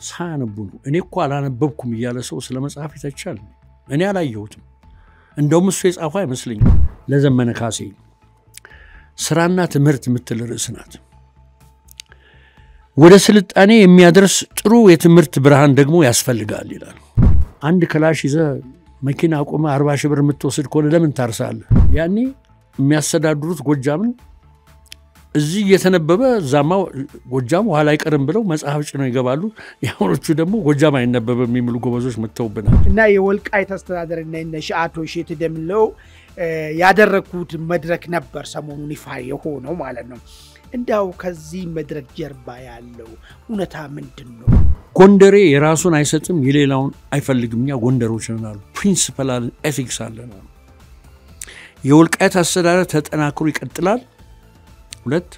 ሳያነቡ ነው እኔ እኮ አላነበብኩም ይያለ ሰው ስለ መጽሐፍ ይተቻል እኔ አላየሁትም እንደውም እሱ የጻፈው አይመስልኝም ለዘመነ ካሴ ስራና ትምህርት ምትል ርዕስ ናት ወደ ስልጣኔ የሚያደርስ ጥሩ የትምህርት ብርሃን ደግሞ ያስፈልጋል ይላል አንድ ክላሽ ይዘ መኪና አቆመ 40 ሺህ ብር የምትወስድ ከሆነ ለምን ታርሳለህ ያኔ የሚያስተዳድሩት ጎጃምን እዚህ የተነበበ ዛማው ጎጃም ኋላ አይቀርም ብለው መጽሐፍ ጭነው ይገባሉ ያውሮቹ ደግሞ ጎጃም አይነበብም የሚሉ ጎበዞች መተውብናል እና የወልቃይት አስተዳደርና የነሻአቶ ሼት ደምለው ያደረኩት መድረክ ነበር ሰሞኑን ይፋ የሆነው ማለት ነው እንዳው ከዚህ መድረክ ጀርባ ያለው እውነታ ምንድነው ጎንደሬ የራሱን አይሰጥም የሌላውን አይፈልግምኛ ጎንደሮች ነናሉ ፕሪንሲፓል ኤቲክስ አለና የወልቃይት አስተዳደር ተጠናክሮ ይቀጥላል ሁለት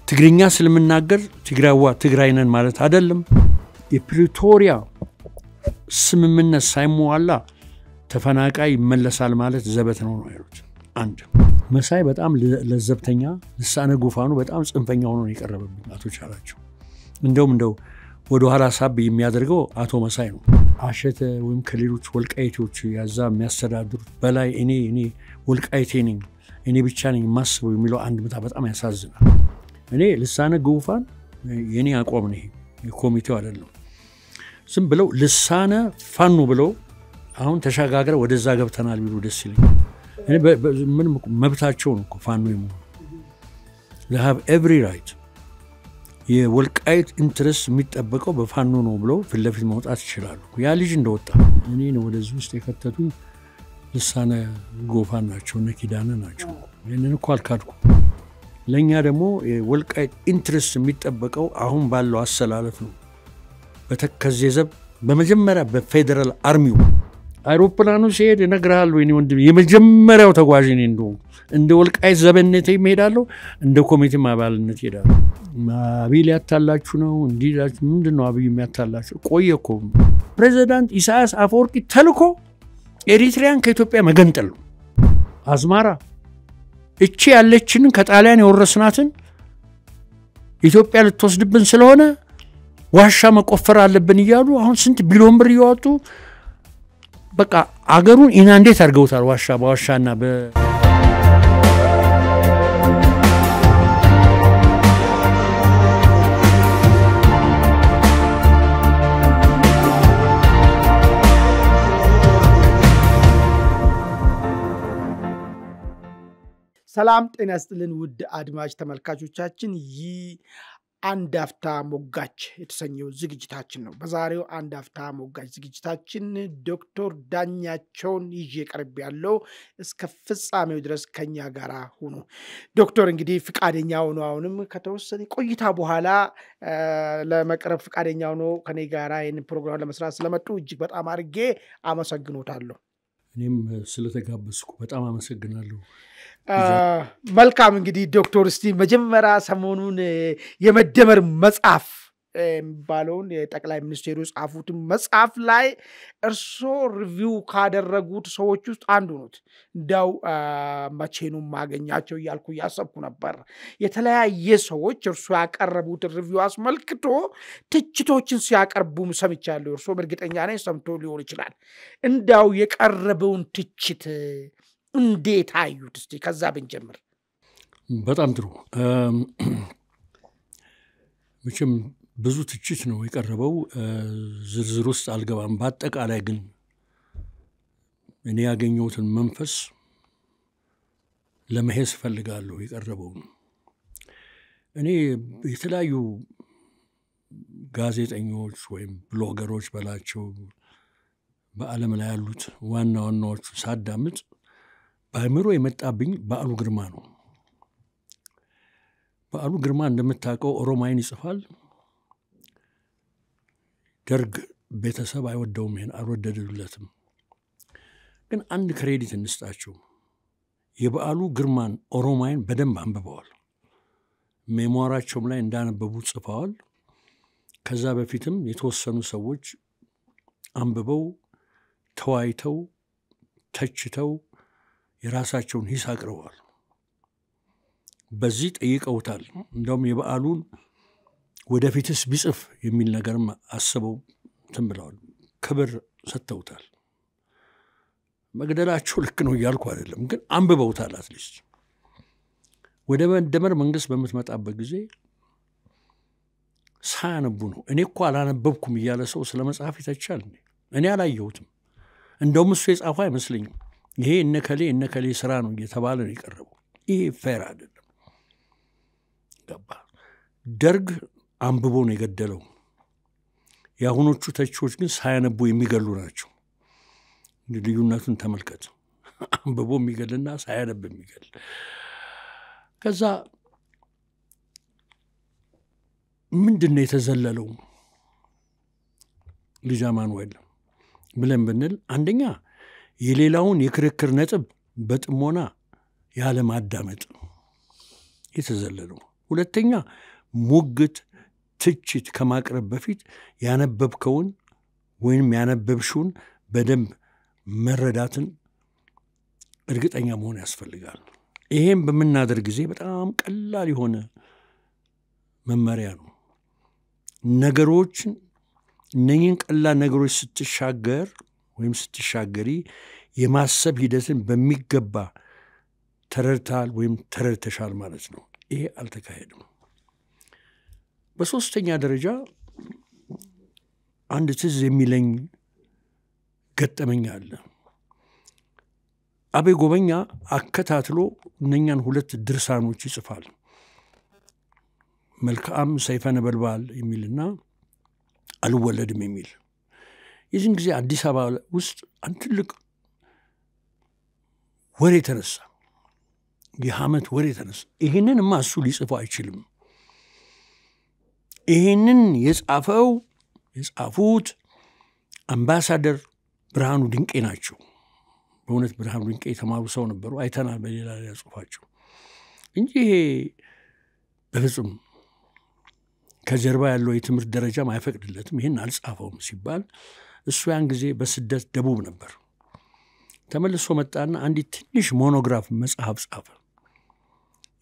ትግርኛ ስለምናገር ትግራይነን ማለት አይደለም የፕሪቶሪያ ስምምነት ሳይሟላ ተፈናቃይ ይመለሳል ማለት ዘበት ነው ያሉት አንድ መሳይ በጣም ለዘብተኛ ልሳነ ጉፋኑ በጣም ጽንፈኛ ሆኖ የቀረበብኝ አቶ ቻላቸው እንደው ወደ ኋላ ሳብ የሚያደርገው አቶ መሳይ ነው አሸተ ወይም ከሌሎች ወልቃይቶች ያዛ የሚያስተዳድሩት በላይ እኔ ወልቃይቴ ነኝ እኔ ብቻ ነኝ ማስበው የሚለው አንድ መታ በጣም ያሳዝናል እኔ ልሳነ ጉፋን የኔ አቋም ነው የኮሚቴው አይደለም ዝም ብለው ልሳነ ፋኑ ብለው አሁን ተሻጋግረ ወደዛ ገብተናል ቢሉ ደስ ይለኛል እኔ ምን መብታቸው ነው ፋኑ ይሞት they have every right የወልቃይት ኢንትረስት የሚጠበቀው በፋኑ ነው ብለው ፍለፊት ማውጣት ይችላሉ ያ ልጅ እንደወጣ እኔ ነው ወደዚህ ውስጥ የከተቱኝ ልሳነ ጎፋን ናቸው ነኪዳነ ናቸው እነን እኮ አልካድኩ ለኛ ደግሞ የወልቃይት ኢንትረስት የሚጠበቀው አሁን ባለው አሰላለፍ ነው በተከዘዘብ በመጀመሪያ በፌደራል አርሚው አይሮፕላኑ ሲሄድ ይነግራል ወይ ወንድም የመጀመሪያው ተጓዥ ነኝ እንደ ወልቃይት ዘበነቴ ይሄዳለው እንደ ኮሚቴ ማባልነት ይሄዳል አብይ ያታላችሁ ነው እንዲላችሁ ምንድነው አብይ የሚያታላችሁ ቆየኮ ፕሬዝዳንት ኢሳያስ አፈወርቂ ተልኮ ኤሪትሪያን ከኢትዮጵያ መገንጠል አዝማራ እቺ ያለችን ከጣሊያን የወረስናትን ኢትዮጵያ ልትወስድብን ስለሆነ ዋሻ መቆፈር አለብን ይያሉ አሁን ስንት ቢሊዮን ብር ይወጡ በቃ አገሩን ኢናንዴት አድርገውታል ዋሻ በዋሻና ሰላም ጤና ይስጥልን ውድ አድማጭ ተመልካቾቻችን አንድ አፍታ ሞጋች የተሰኘው ዝግጅታችን ነው በዛሬው አንድ አፍታ ሞጋች ዝግጅታችን ዶክተር ዳኛቸውን ይዤ ቀርብ ያለው እስከ ፍጻሜው ድረስ ከኛ ጋር ሆኖ ዶክተር እንግዲህ ፍቃደኛ ሆኖ አሁንም ከተወሰነ ቆይታ በኋላ ለመቅረብ ፍቃደኛ ሆኖ ከኔ ጋር ይሄን ፕሮግራም ለመስራት ስለመጡ እጅግ በጣም አርጌ አመሰግኖታለሁ እኔም ስለተጋበዝኩ በጣም አመሰግናለሁ መልካም እንግዲህ ዶክተር እስቲ መጀመሪያ ሰሞኑን የመደመር መጽሐፍ ባለውን የጠቅላይ ሚኒስቴሩ ጻፉት መጽሐፍ ላይ እርሶ ሪቪው ካደረጉት ሰዎች ውስጥ አንዱ ነው እንዳው መቼኑ ማገኛቸው ያልኩ ያሰብኩ ነበር የተለያየ ሰዎች እርሶ ያቀረቡት ሪቪው አስመልክቶ ትችቶችን ሲያቀርቡም ሰምቻለሁ እርሶ በእርግጠኛ ነኝ ሰምቶ ሊሆን ይችላል እንዳው የቀረበውን ትችት እንዴት አዩት እስቲ ከዛ ብንጀምር በጣም ጥሩ መቼም ብዙ ትችት ነው የቀረበው ዝርዝር ውስጥ አልገባም በአጠቃላይ ግን እኔ ያገኘሁትን መንፈስ ለመሄስ ፈልጋለሁ የቀረበው እኔ የተለያዩ ጋዜጠኞች ወይም ብሎገሮች በላቸው በአለም ላይ ያሉት ዋናዎቹ ሳዳምጥ ባይምሮ የመጣብኝ በዓሉ ግርማ ነው በዓሉ ግርማ እንደምታውቀው ኦሮማይን ይጽፋል ደርግ ቤተሰብ አይወደውም ይሄን አልወደደለትም ግን አንድ ክሬዲት እንስጣቸው የበዓሉ ግርማን ኦሮማይን በደንብ አንብበዋል ሜሞራቸውም ላይ እንዳነበቡ ጽፈዋል ከዛ በፊትም የተወሰኑ ሰዎች አንብበው ተዋይተው ተችተው የራሳቸውን ሂስ አቅርበዋል በዚህ ጠይቀውታል እንደውም የበዓሉን ወደፊትስ ቢጽፍ የሚል ነገርም አስበው ተንብለዋል ክብር ሰጥተውታል መግደላቸው ልክ ነው እያልኩ አይደለም ግን አንብበውታል አትሊስት ወደ መደመር መንግስት በመጣበት ጊዜ ሳያነቡ ነው እኔ እኮ አላነበብኩም እያለ ሰው ስለ መጽሐፍ ይተቻል እኔ አላየሁትም እንደውም እሱ የጻፈው አይመስለኝም ይሄ እነከሌ ስራ ነው እየተባለ ነው የቀረበው ይሄ ፌር አይደለም ገባ ደርግ አንብቦ ነው የገደለው ያሁኖቹ ተቾች ግን ሳያነቡ የሚገሉ ናቸው ልዩነቱን ተመልከቱ አንብቦ የሚገልና ሳያነብ የሚገል ከዛ ምንድነው የተዘለለው ልጅ አማኑኤል ብለን ብንል አንደኛ የሌላውን የክርክር ነጥብ በጥሞና ያለ ማዳመጥ የተዘለለው ሁለተኛ ሙግት ትችት ከማቅረብ በፊት ያነበብከውን ወይንም ያነበብሽውን በደንብ መረዳትን እርግጠኛ መሆን ያስፈልጋል ይሄን በመናደርግ ጊዜ በጣም ቀላል የሆነ መመሪያ ነው ነገሮችን እነኚህን ቀላል ነገሮች ስትሻገር ወይም ስትሻገሪ የማሰብ ሂደትን በሚገባ ተረድታል ወይም ተረድተሻል ማለት ነው ይሄ አልተካሄደም በሶስተኛ ደረጃ አንድ ትዝ የሚለኝ ገጠመኝ አለ አቤ ጎበኛ አከታትሎ እነኛን ሁለት ድርሳኖች ይጽፋል መልካም ሰይፈ ነበልባል የሚልና አልወለድም የሚል የዚህን ጊዜ አዲስ አበባ ውስጥ አንድ ትልቅ ወሬ ተነሳ የሐመት ወሬ ተነሳ ይሄንንማ እሱ ሊጽፈው አይችልም ይሄንን የጻፉት አምባሳደር ብርሃኑ ድንቄ ናቸው በእውነት ብርሃኑ ድንቄ የተማሩ ሰው ነበሩ አይተናል በሌላ ላይ ጽፋቸው እንጂ ይሄ በፍጹም ከጀርባ ያለው የትምህርት ደረጃም አይፈቅድለትም ይሄን አልጻፈውም ሲባል እሱ ያን ጊዜ በስደት ደቡብ ነበር ተመልሶ መጣና አንዲት ትንሽ ሞኖግራፍ መጽሐፍ ጻፈ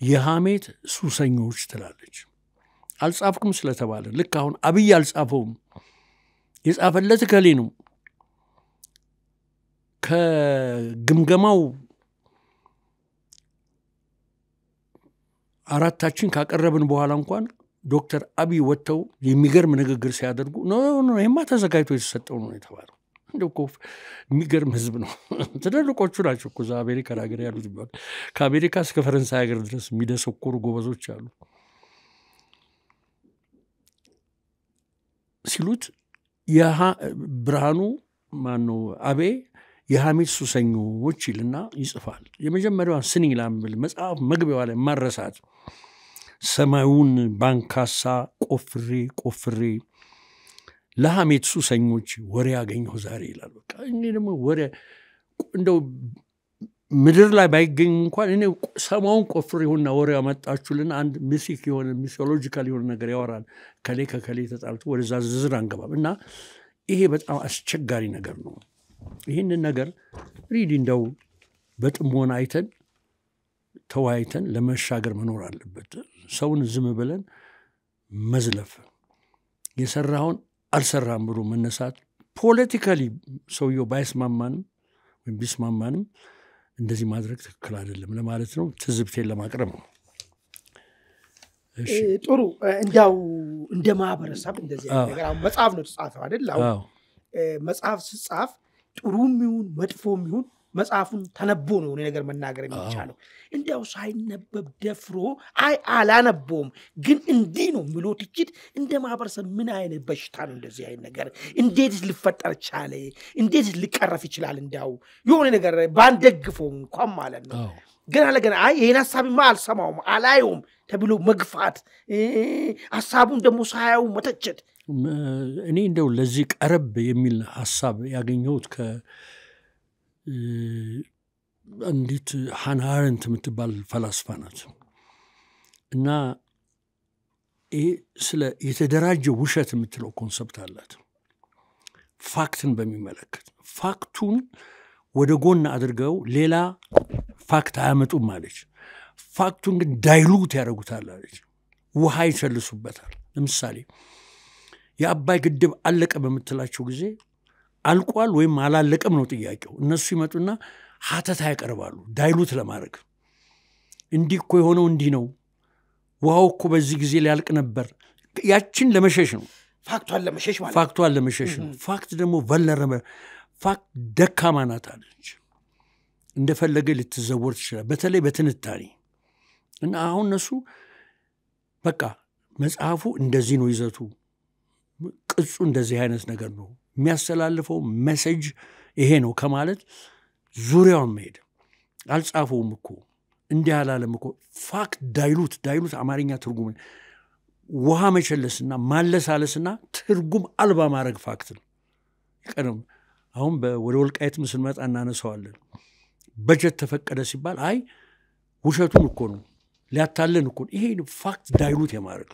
የሐሜት ሱሰኞች ትላለች አልጻፍኩም ስለተባለ ልክ አሁን አብይ አልጻፈውም የጻፈለት ከሌ ነው ከግምገማው አራታችን ካቀረብን በኋላ እንኳን ዶክተር አብይ ወጥተው የሚገርም ንግግር ሲያደርጉ ኖ ይሄማ ተዘጋጅቶ የተሰጠው ነው የተባለው እንደው ኮፍ የሚገርም ህዝብ ነው ተደልቆቹ ናቸው እኮ አሜሪካ ሀገር ያሉት ይባል ከአሜሪካ እስከ ፈረንሳይ ሀገር ድረስ የሚደሰኩሩ ጎበዞች አሉ ሲሉት ብርሃኑ ማነው አቤ የሐሜት ሱሰኞች ይልና ይጽፋል የመጀመሪያዋን ስኒ ላምብል መጽሐፍ መግቢያው ላይ ማረሳት ሰማዩን ባንካሳ ቆፍሬ ለሐሜት ሱሰኞች ወሬ ያገኘው ዛሬ ይላል በቃ እኔ ደግሞ ወሬ እንደው ምድር ላይ ባይገኝ እንኳን እኔ ሰማውን ቆፍሬውና ወሬ ያመጣችሁልና አንድ ሚስቲክ የሆነ ሚሶሎጂካል የሆነ ነገር ያወራል ከሌ ተጣልቶ ወደዛ ዝርዝር አንገባም እና ይሄ በጣም አስቸጋሪ ነገር ነው ይሄንን ነገር ሪዲ እንደው በጥሞና አይተን ተዋይተን ለመሻገር መኖር አለበት ሰውን ዝም ብለን መዝለፍ የሰራውን አልሰራም ብሎ መነሳት ፖለቲካሊ ሰውየው ባይስማማንም ወይም ቢስማማንም እንደዚህ ማድረግ ትክክል አይደለም ለማለት ነው ትዝብቴን ለማቅረብ ነው ጥሩ እንዲያው እንደ ማህበረሰብ እንደዚህ ነገር አሁን መጽሐፍ ነው ተጻፈው አይደል አሁን መጽሐፍ ሲጻፍ ጥሩም ይሁን መጥፎም ይሁን መጽሐፉን ተነቦ ነው ነገር መናገር የሚቻለው እንዲያው ሳይነበብ ደፍሮ አላነበውም ግን እንዲህ ነው ብሎ ትችት እንደ ማህበረሰብ ምን አይነት በሽታ ነው እንደዚህ አይነት ነገር እንዴት ሊፈጠር ቻለ እንዴት ሊቀረፍ ይችላል እንዲያው የሆነ ነገር ባንደግፈው እንኳን ማለት ነው ገና ይሄን ሐሳብማ አልሰማውም አላየውም ተብሎ መግፋት ሐሳቡን ደግሞ ሳያው መተቸት እኔ እንደው ለዚህ ቀረብ የሚል ሐሳብ ያገኘሁት አንዲት ሃና አረንት የምትባል ፈላስፋ ናት እና ስለ የተደራጀ ውሸት የምትለው ኮንሰፕት አላት ፋክትን በሚመለከት ፋክቱን ወደ ጎን አድርገው ሌላ ፋክት አያመጡም ማለች ፋክቱን ግን ዳይሉት ያደርጉታል አለች ውሃ ይቸልሱበታል ለምሳሌ የአባይ ግድብ አለቀ በምትላቸው ጊዜ አልቋል ወይም አላለቀም ነው ጥያቄው። እነሱ ይመጡና ሀተታ ያቀርባሉ ዳይሉት ለማድረግ። እንዲህ እኮ የሆነው እንዲህ ነው፣ ውሃው እኮ በዚህ ጊዜ ሊያልቅ ነበር። ያችን ለመሸሽ ነው፣ ፋክቷን ለመሸሽ ነው። ፋክት ደግሞ ቨልነረበ ፋክት ደካማ ናት አለች። እንደፈለገ ልትዘወር ትችላል፣ በተለይ በትንታኔ እና አሁን እነሱ በቃ መጽሐፉ እንደዚህ ነው ይዘቱ፣ ቅጹ እንደዚህ አይነት ነገር ነው የሚያስተላልፈው ሜሴጅ ይሄ ነው ከማለት ዙሪያውን መሄድ። አልጻፈውም እኮ እንዲህ አላለም እኮ። ፋክት ዳይሉት አማርኛ ትርጉም ውሃ መቸለስና ማለሳለስና ትርጉም አልባ ማድረግ ፋክት ነው። ይቀርም አሁን ወደ ወልቃይትም ስንመጣ እናነሳዋለን። በጀት ተፈቀደ ሲባል አይ ውሸቱን እኮ ነው ሊያታለን እኮ። ይሄ ፋክት ዳይሉት የማድረግ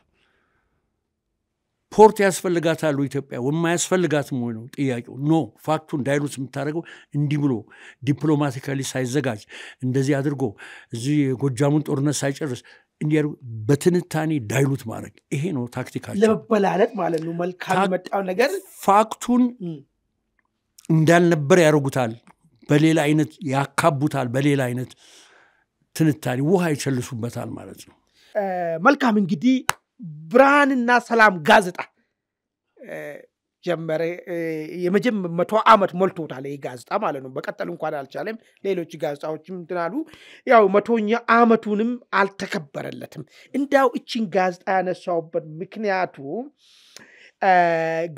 ፖርት ያስፈልጋታል ኢትዮጵያ ወማያስፈልጋትም ወይ ነው ጥያቄው። ኖ ፋክቱን ዳይሉት የምታደርገው እንዲህ ብሎ ዲፕሎማቲካሊ ሳይዘጋጅ እንደዚህ አድርጎ እዚህ ጎጃሙን ጦርነት ሳይጨርስ እንዲያሩ በትንታኔ ዳይሉት ማድረግ ይሄ ነው ታክቲካቸው። ለመበላለጥ ማለት ነው። መልካም መጣው ነገር ፋክቱን እንዳልነበር ያደርጉታል፣ በሌላ አይነት ያካቡታል፣ በሌላ አይነት ትንታኔ ውሃ ይቸልሱበታል ማለት ነው። መልካም እንግዲህ ብርሃንና ሰላም ጋዜጣ ጀመረ። የመጀመሪያ 100 ዓመት ሞልቶታል ይሄ ጋዜጣ ማለት ነው። በቀጠል እንኳን አልቻለም። ሌሎች ጋዜጣዎችም እንትናሉ ያው 100ኛ ዓመቱንም አልተከበረለትም። እንዳው እቺን ጋዜጣ ያነሳውበት ምክንያቱ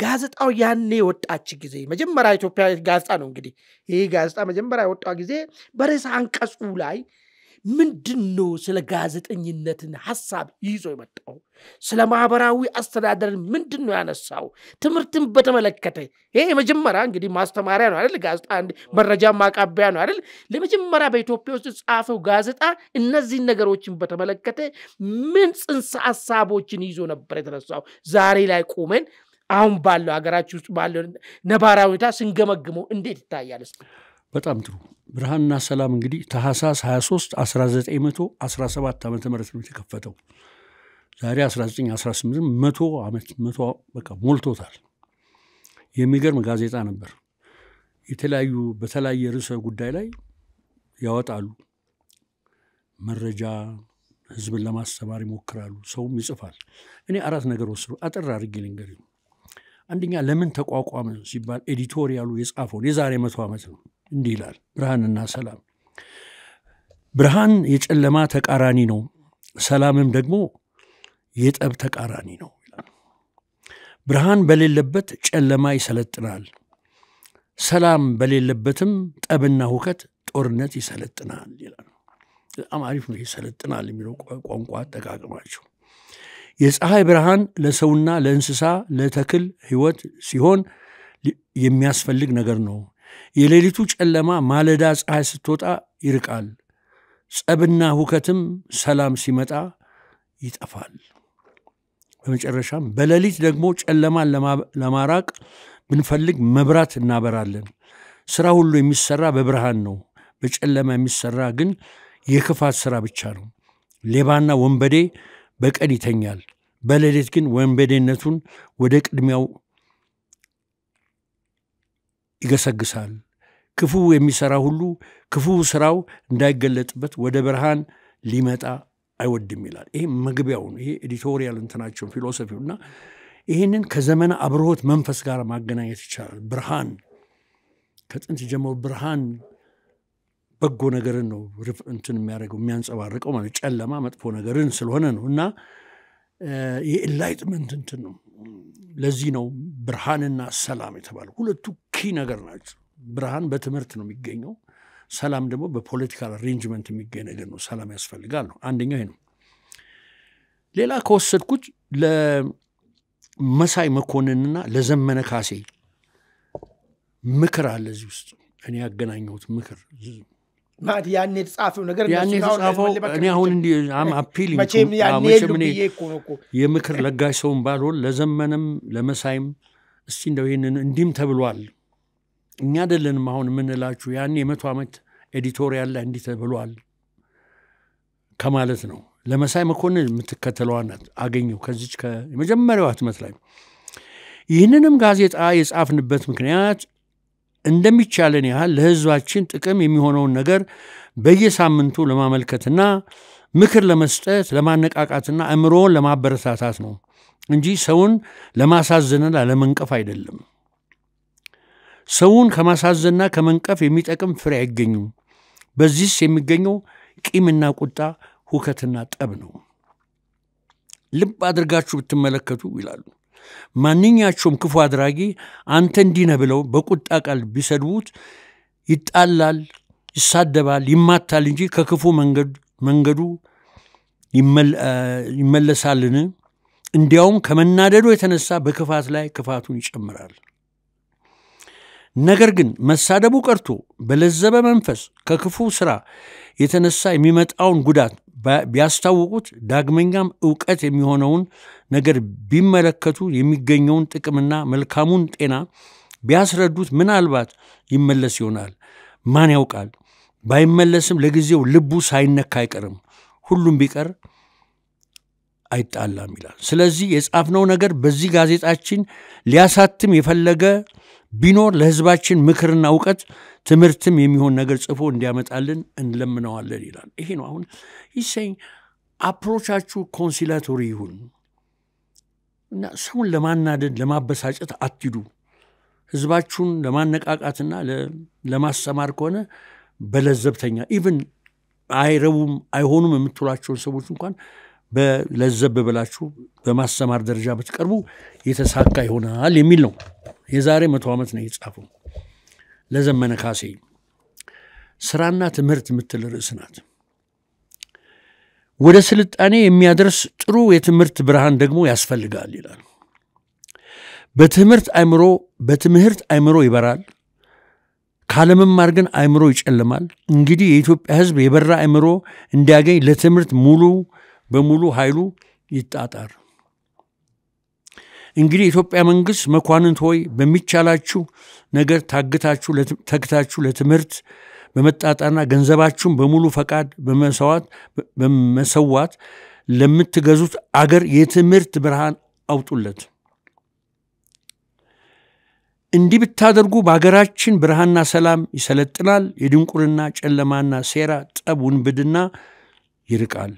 ጋዜጣው ያኔ ወጣች ጊዜ መጀመሪያ ኢትዮጵያ ጋዜጣ ነው እንግዲህ ይሄ ጋዜጣ መጀመሪያ ወጣ ጊዜ በርዕሰ አንቀጹ ላይ ምንድነው ስለ ጋዜጠኝነትን ሐሳብ ይዞ የመጣው ስለ ማህበራዊ አስተዳደር ምንድነው ያነሳው ትምህርትን በተመለከተ ይሄ መጀመሪያ እንግዲህ ማስተማሪያ ነው አይደል ጋዜጣ አንድ መረጃ ማቃበያ ነው አይደል ለመጀመሪያ በኢትዮጵያ ውስጥ ጻፈው ጋዜጣ እነዚህ ነገሮችን በተመለከተ ምን ጽንሰ ሐሳቦችን ይዞ ነበር የተነሳው ዛሬ ላይ ቆመን አሁን ባለው ሀገራችን ውስጥ ባለው ነባራዊ ሁኔታ ስንገመግመው እንዴት ይታያል? በጣም ጥሩ። ብርሃንና ሰላም እንግዲህ ታህሳስ 23 1917 ዓመተ ምህረት ነው የተከፈተው። ዛሬ 1918 100 ዓመት በቃ ሞልቶታል። የሚገርም ጋዜጣ ነበር። በተለያየ ርዕሰ ጉዳይ ላይ ያወጣሉ መረጃ፣ ህዝብን ለማስተማር ይሞክራሉ፣ ሰውም ይጽፋል። እኔ 4 ነገር ወስዶ አጥር አድርጌ ልንገርህ። አንደኛ ለምን ተቋቋመ ሲባል ኤዲቶሪያሉ የጻፈው የዛሬ 100 ዓመት ነው። እንዲህ ይላል ብርሃንና ሰላም። ብርሃን የጨለማ ተቃራኒ ነው፣ ሰላምም ደግሞ የጠብ ተቃራኒ ነው ይላል። ብርሃን በሌለበት ጨለማ ይሰለጥናል፣ ሰላም በሌለበትም ጠብና ሁከት ጦርነት ይሰለጥናል ይላል። በጣም አሪፍ ነው ይሰለጥናል የሚለው ቋንቋ አጠቃቀማቸው። የፀሐይ ብርሃን ለሰውና ለእንስሳ ለተክል ህይወት ሲሆን የሚያስፈልግ ነገር ነው። የሌሊቱ ጨለማ ማለዳ ፀሐይ ስትወጣ ይርቃል፣ ጸብና ሁከትም ሰላም ሲመጣ ይጠፋል። በመጨረሻም በሌሊት ደግሞ ጨለማን ለማራቅ ብንፈልግ መብራት እናበራለን። ስራ ሁሉ የሚሰራ በብርሃን ነው፣ በጨለማ የሚሰራ ግን የክፋት ስራ ብቻ ነው። ሌባና ወንበዴ በቀን ይተኛል፣ በሌሊት ግን ወንበዴነቱን ወደ ቅድሚያው ይገሰግሳል። ክፉ የሚሰራ ሁሉ ክፉ ስራው እንዳይገለጥበት ወደ ብርሃን ሊመጣ አይወድም ይላል። ይሄ መግቢያው ነው። ይሄ ኤዲቶሪያል እንትናቸው ፊሎሶፊውና ይሄንን ከዘመነ አብርሆት መንፈስ ጋር ማገናኘት ይቻላል። ብርሃን ከጥንት ጀምሮ ብርሃን በጎ ነገርን ነው እንትን የሚያደርገው የሚያንጸባርቀው ማለት ጨለማ መጥፎ ነገርን ስለሆነ ነው። እና የኢንላይትመንት እንትን ነው። ለዚህ ነው ብርሃንና ሰላም የተባለው። ሁለቱ ኪ ነገር ናቸው። ብርሃን በትምህርት ነው የሚገኘው፣ ሰላም ደግሞ በፖለቲካል አሬንጅመንት የሚገኝ ነገር ነው። ሰላም ያስፈልጋል ነው። አንደኛው ይሄ ነው። ሌላ ከወሰድኩት ለመሳይ መኮንንና ለዘመነ ካሴ ምክር አለ እዚህ ውስጥ እኔ ያገናኘሁት ምክር ማለት ያኔ የተጻፈው ነገር ያኔ የተጻፈው እኔ አሁን እንዲህ አፒሊንግ መቼም ያኔ ልብዬ እኮ የምክር ለጋሽ ሰውን ባልሆን ለዘመነም ለመሳይም እስቲ እንደው ይሄንን እንዲህም ተብሏል እኛ አይደለንም አሁን የምንላችሁ ያኔ 100 ዓመት ኤዲቶሪያል ላይ እንዲህ ተብሏል ከማለት ነው ለመሳይ መኮንን የምትከተለዋን አገኘው ከዚች ከመጀመሪያው ህትመት ላይ። ይህንንም ጋዜጣ የጻፍንበት ምክንያት እንደሚቻለን ያህል ለህዝባችን ጥቅም የሚሆነውን ነገር በየሳምንቱ ለማመልከትና ምክር ለመስጠት ለማነቃቃትና አእምሮን ለማበረታታት ነው እንጂ ሰውን ለማሳዘንና ለመንቀፍ አይደለም። ሰውን ከማሳዘንና ከመንቀፍ የሚጠቅም ፍሬ አይገኝም። በዚህስ የሚገኘው ቂምና ቁጣ፣ ሁከትና ጠብ ነው። ልብ አድርጋችሁ ብትመለከቱ ይላሉ ማንኛቸውም ክፉ አድራጊ አንተ እንዲህ ነህ ብለው በቁጣ ቃል ቢሰድቡት ይጣላል፣ ይሳደባል፣ ይማታል እንጂ ከክፉ መንገዱ ይመለሳልን? እንዲያውም ከመናደዱ የተነሳ በክፋት ላይ ክፋቱን ይጨምራል። ነገር ግን መሳደቡ ቀርቶ በለዘበ መንፈስ ከክፉ ሥራ የተነሳ የሚመጣውን ጉዳት ቢያስታውቁት ዳግመኛም ዕውቀት የሚሆነውን ነገር ቢመለከቱ የሚገኘውን ጥቅምና መልካሙን ጤና ቢያስረዱት ምናልባት ይመለስ ይሆናል። ማን ያውቃል? ባይመለስም ለጊዜው ልቡ ሳይነካ አይቀርም። ሁሉም ቢቀር አይጣላም ይላል። ስለዚህ የጻፍነው ነገር በዚህ ጋዜጣችን ሊያሳትም የፈለገ ቢኖር ለህዝባችን ምክርና ዕውቀት ትምህርትም የሚሆን ነገር ጽፎ እንዲያመጣልን እንለምነዋለን ይላል። ይሄ ነው አሁን ይሰኝ አፕሮቻችሁ ኮንሲላቶሪ ይሁን እና ሰውን ለማናደድ ለማበሳጨት አትሂዱ። ህዝባችሁን ለማነቃቃትና ለማስተማር ከሆነ በለዘብተኛ ኢቭን አይረቡም አይሆኑም የምትሏቸውን ሰዎች እንኳን በለዘብ ብላችሁ በማስተማር ደረጃ ብትቀርቡ የተሳካ ይሆናል የሚል ነው። የዛሬ 100 ዓመት ነው የጻፈው ለዘመነ ካሴ። ስራና ትምህርት የምትል ርዕስ ናት። ወደ ስልጣኔ የሚያደርስ ጥሩ የትምህርት ብርሃን ደግሞ ያስፈልጋል ይላል። በትምህርት አእምሮ ይበራል፣ ካለመማር ግን አእምሮ ይጨልማል። እንግዲህ የኢትዮጵያ ህዝብ የበራ አእምሮ እንዲያገኝ ለትምህርት ሙሉ በሙሉ ኃይሉ ይጣጣር። እንግዲህ የኢትዮጵያ መንግስት መኳንንት ሆይ በሚቻላችሁ ነገር ተግታችሁ ለትምህርት በመጣጣርና ገንዘባችሁን በሙሉ ፈቃድ በመሰዋት ለምትገዙት አገር የትምህርት ብርሃን አውጡለት። እንዲህ ብታደርጉ በአገራችን ብርሃንና ሰላም ይሰለጥናል። የድንቁርና ጨለማና ሴራ፣ ጠብ፣ ውንብድና ይርቃል።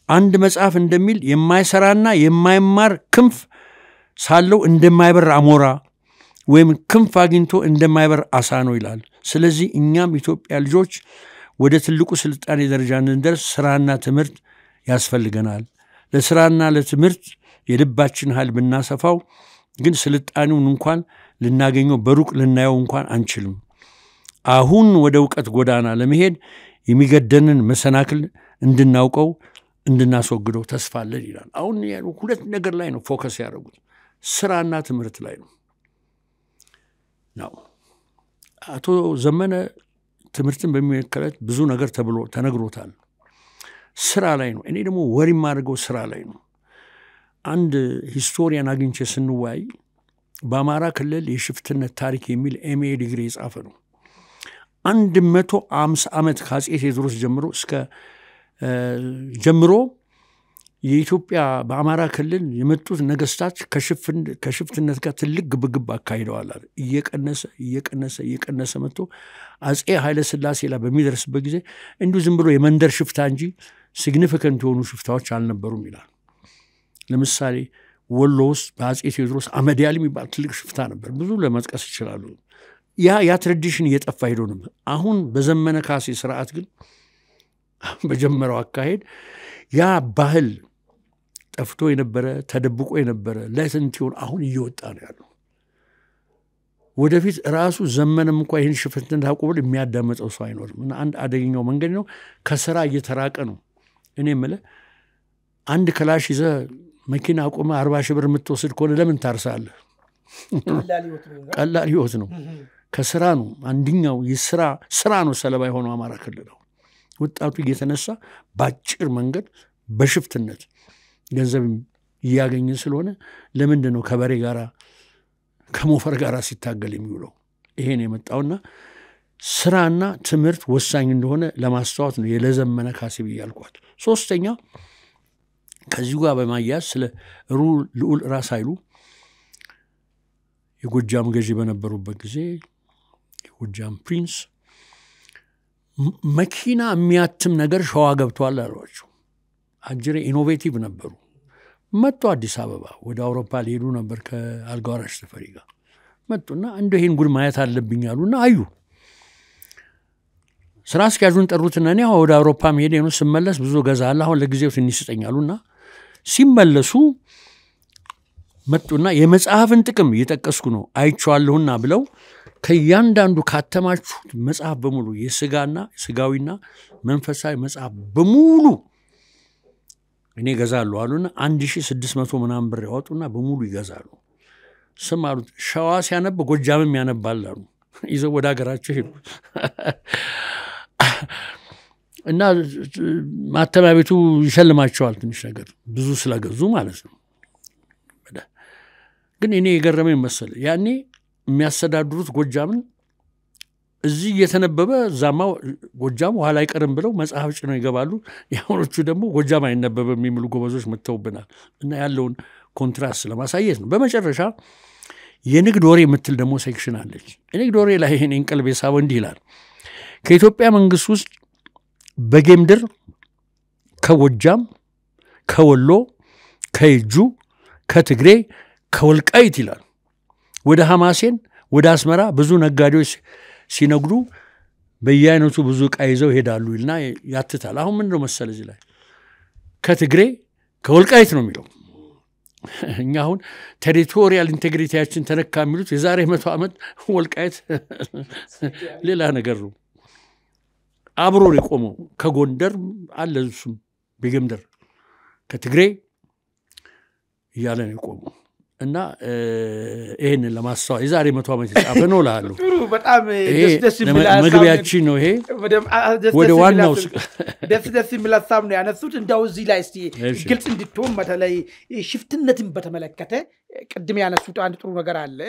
አንድ መጽሐፍ እንደሚል የማይሰራና የማይማር ክንፍ ሳለው እንደማይበር አሞራ ወይም ክንፍ አግኝቶ እንደማይበር አሳ ነው ይላል። ስለዚህ እኛም ኢትዮጵያ ልጆች ወደ ትልቁ ስልጣኔ ደረጃ እንድንደርስ ስራና ትምህርት ያስፈልገናል። ለስራና ለትምህርት የልባችን ኃይል ብናሰፋው ግን ስልጣኔውን እንኳን ልናገኘው በሩቅ ልናየው እንኳን አንችልም። አሁን ወደ ዕውቀት ጎዳና ለመሄድ የሚገደንን መሰናክል እንድናውቀው እንድናስወግደው ተስፋ አለን ይላል። አሁን ሁለት ነገር ላይ ነው ፎከስ ያደረጉት፣ ስራና ትምህርት ላይ ነው። አቶ ዘመነ ትምህርትን በሚመለከት ብዙ ነገር ተነግሮታል። ስራ ላይ ነው። እኔ ደግሞ ወሬ የማደርገው ስራ ላይ ነው። አንድ ሂስቶሪያን አግኝቼ ስንወያይ በአማራ ክልል የሽፍትነት ታሪክ የሚል ኤምኤ ዲግሪ የጻፈ ነው። 150 ዓመት ከአፄ ቴዎድሮስ ጀምሮ የኢትዮጵያ በአማራ ክልል የመጡት ነገስታት ከሽፍትነት ጋር ትልቅ ግብግብ አካሂደዋል። እየቀነሰ መጥቶ አፄ ኃይለ ሥላሴ ላይ በሚደርስበት ጊዜ እንዲሁ ዝም ብሎ የመንደር ሽፍታ እንጂ ሲግኒፊካንት የሆኑ ሽፍታዎች አልነበሩም ይላል። ለምሳሌ ወሎ ውስጥ በአፄ ቴዎድሮስ አመዲያል የሚባል ትልቅ ሽፍታ ነበር። ብዙ ለመጥቀስ ይችላሉ። ያ ትራዲሽን እየጠፋ ሄዶ ነበር። አሁን በዘመነ ካሴ ስርዓት ግን በጀመረው አካሄድ ያ ባህል ጠፍቶ የነበረ ተደብቆ የነበረ ለስንቲውን አሁን እየወጣ ነው ያለው። ወደፊት ራሱ ዘመንም እንኳን ይህን ሽፍትን ታቆብል የሚያዳመጠው ሰው አይኖርም። እና አንድ አደገኛው መንገድ ነው፣ ከስራ እየተራቀ ነው። እኔ የምልህ አንድ ክላሽ ይዘህ መኪና አቆመ 40 ሺህ ብር የምትወስድ ከሆነ ለምን ታርሳለህ? ቀላል ህይወት ነው። ከስራ ነው አንድኛው ስራ ነው ሰለባ የሆነው አማራ ክልል። ወጣቱ እየተነሳ ባጭር መንገድ በሽፍትነት ገንዘብ እያገኘ ስለሆነ ለምንድን ነው ከበሬ ጋራ ከሞፈር ጋራ ሲታገል የሚውለው? ይሄን የመጣውና ስራና ትምህርት ወሳኝ እንደሆነ ለማስተዋወት ነው የለዘመነ ካሴ ብያልኳት። ሶስተኛ ከዚሁ ጋር በማያያዝ ስለ ልዑል ራስ ኃይሉ የጎጃም ገዢ በነበሩበት ጊዜ የጎጃም ፕሪንስ መኪና የሚያትም ነገር ሸዋ ገብቷል አሏቸው። አጅሬ ኢኖቬቲቭ ነበሩ። መጡ አዲስ አበባ ወደ አውሮፓ ሊሄዱ ነበር ከአልጋ ወራሽ ተፈሪ ጋር መጡና እንደው ይሄን ጉድ ማየት አለብኝ አሉና አዩ። ስራ አስኪያጁን ጠሩትና እኔ ወደ አውሮፓ መሄድ ነው ስመለስ ብዙ ገዛለሁ አሁን ለጊዜው ትንሽ ስጠኛሉና ሲመለሱ መጡና የመጽሐፍን ጥቅም እየጠቀስኩ ነው አይቻለሁና ብለው ከያንዳንዱ ካተማችሁ መጽሐፍ በሙሉ የስጋና ስጋዊና መንፈሳዊ መጽሐፍ በሙሉ እኔ ገዛለሁ አሉና 1600 ምናምን ብር ያወጡና በሙሉ ይገዛሉ። ስም አሉት ሸዋ ሲያነብ ጎጃምም ያነባል አሉ። ይዘው ወደ ሀገራቸው ሄዱ እና ማተሚያ ቤቱ ይሸልማቸዋል ትንሽ ነገር ብዙ ስለገዙ ማለት ነው። ግን እኔ የገረመኝ መሰለኝ ያኔ የሚያስተዳድሩት ጎጃምን እዚህ እየተነበበ ዛማው ጎጃም ኋላ አይቀርም ብለው መጽሐፍ ጭነው ይገባሉ። ያሁኖቹ ደግሞ ጎጃም አይነበብም የሚሉ ጎበዞች መጥተውብናል እና ያለውን ኮንትራስት ለማሳየት ነው። በመጨረሻ የንግድ ወሬ የምትል ደግሞ ሴክሽን አለች። የንግድ ወሬ ላይ ይሄን እንቀልብ የሳበው እንዲህ ይላል። ከኢትዮጵያ መንግስት ውስጥ በጌምድር ከጎጃም ከወሎ ከይጁ ከትግሬ ከወልቃይት ይላል ወደ ሐማሴን ወደ አስመራ ብዙ ነጋዴዎች ሲነግዱ በየአይነቱ ብዙ ዕቃ ይዘው ይሄዳሉ ይልና ያትታል። አሁን ምንድነው መሰለ እዚህ ላይ ከትግሬ ከወልቃይት ነው የሚለው። እኛ አሁን ቴሪቶሪያል ኢንቴግሪቲያችን ተነካ የሚሉት የዛሬ 100 ዓመት ወልቃይት ሌላ ነገር ነው። አብሮ የቆመው ከጎንደር አለ እሱም በጌምድር ከትግሬ እያለ ነው የቆመው እና ይሄንን ለማስተዋል የዛሬ 100 ዓመት የተጻፈ ነው እላለሁ። በጣም ደስ የሚል መግቢያችን ነው ይሄ። ወደ ዋናው ደስ የሚል ሀሳብ ነው ያነሱት። እንደው እዚህ ላይ እስቲ ግልጽ እንድትሆን በተለይ ሽፍትነትን በተመለከተ ቅድም ያነሱት አንድ ጥሩ ነገር አለ።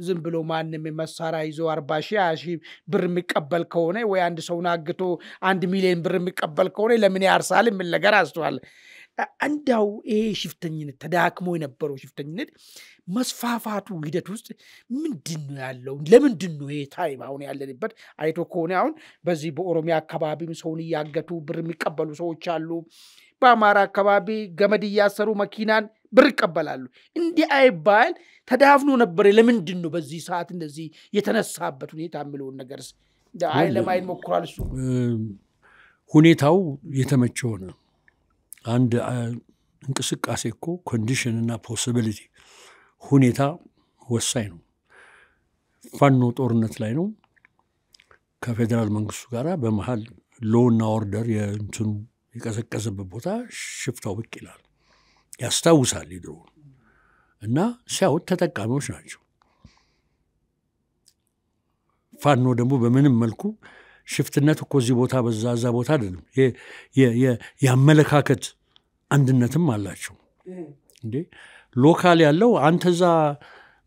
ዝም ብሎ ማንም መሳሪያ ይዞ 40,000 ብር የሚቀበል ከሆነ ወይ አንድ ሰውን አግቶ 1 ሚሊዮን ብር የሚቀበል ከሆነ ለምን ያርሳል የሚል ነገር አስተዋል። አንዳው ይሄ ሽፍተኝነት ተዳክሞ የነበረው ሽፍተኝነት መስፋፋቱ ሂደት ውስጥ ምንድነው ያለው? ለምንድነው ይሄ ታይም አሁን ያለንበት አይቶ ከሆነ አሁን በዚህ በኦሮሚያ አካባቢም ሰውን ያገቱ ብር የሚቀበሉ ሰዎች አሉ። በአማራ አካባቢ ገመድ ያሰሩ መኪናን ብር ይቀበላሉ። እንዲህ አይባል ተዳፍኖ ነበር። ለምንድነው በዚህ ሰዓት እንደዚህ የተነሳበት ሁኔታ የሚለው ነገርስ ለማየት ሞክሯል። እሱ ሁኔታው የተመቸው ነው። አንድ እንቅስቃሴ እኮ ኮንዲሽን እና ፖሲቢሊቲ ሁኔታ ወሳኝ ነው። ፋኖ ጦርነት ላይ ነው ከፌደራል መንግስቱ ጋር በመሃል ሎና ኦርደር የእንትኑ የቀዘቀዘበት ቦታ ሽፍታው ብቅ ይላል ያስታውሳል ይድሮ እና ሲያውት ተጠቃሚዎች ናቸው። ፋኖ ደግሞ በምንም መልኩ ሽፍትነት እኮ እዚህ ቦታ በዛዛ ቦታ አይደለም። ያመለካከት አንድነትም አላቸው እንዴ። ሎካል ያለው አንተዛ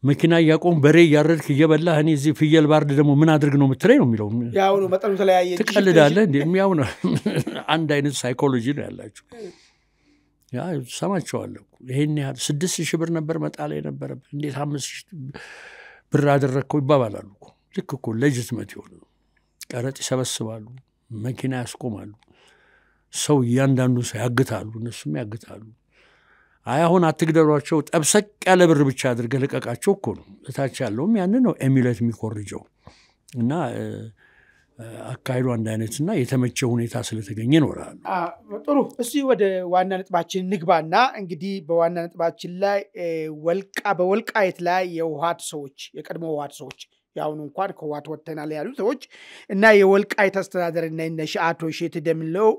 መኪና ያቆም በሬ ያረድክ እየበላህ እኔ እዚህ ፍየል ባርድ ደግሞ ምን አድርግ ነው የምትለኝ ነው የሚለው። ያው ነው መጠኑ ተለያየ ትቀልዳለህ እንዴ? የሚያው ነው አንድ አይነት ሳይኮሎጂ ነው ያላቸው። ያ ሰማቸዋለሁ። ይሄን ያህል 6,000 ብር ነበር መጣል የነበረበት እንዴት 5,000 ብር አደረከው ይባባላሉ እኮ። ልክ እኮ ሌጂቲሜት ይሆኑ ቀረጥ ይሰበስባሉ፣ መኪና ያስቆማሉ፣ ሰው እያንዳንዱ ሰው ያግታሉ፣ እነሱም ያግታሉ። አሁን አትግደሏቸው ጠብሰቅ ያለ ብር ብቻ አድርገህ ልቀቃቸው እኮ ነው። እታች ያለውም ያንን ነው ኤሚሌት የሚኮርጀው እና አካሄዱ አንድ አይነትና የተመቸ ሁኔታ ስለተገኘ ነው ራሉ። ጥሩ። እስቲ ወደ ዋና ነጥባችን ንግባና እንግዲህ በዋና ነጥባችን ላይ በወልቃይት ላይ የውሃት ሰዎች የቀድሞ ውሃት ሰዎች ያውን እንኳን ከዋት ወተናል ያሉ ሰዎች እና የወልቃይት አስተዳደርና አቶ እሸቴ ደምለው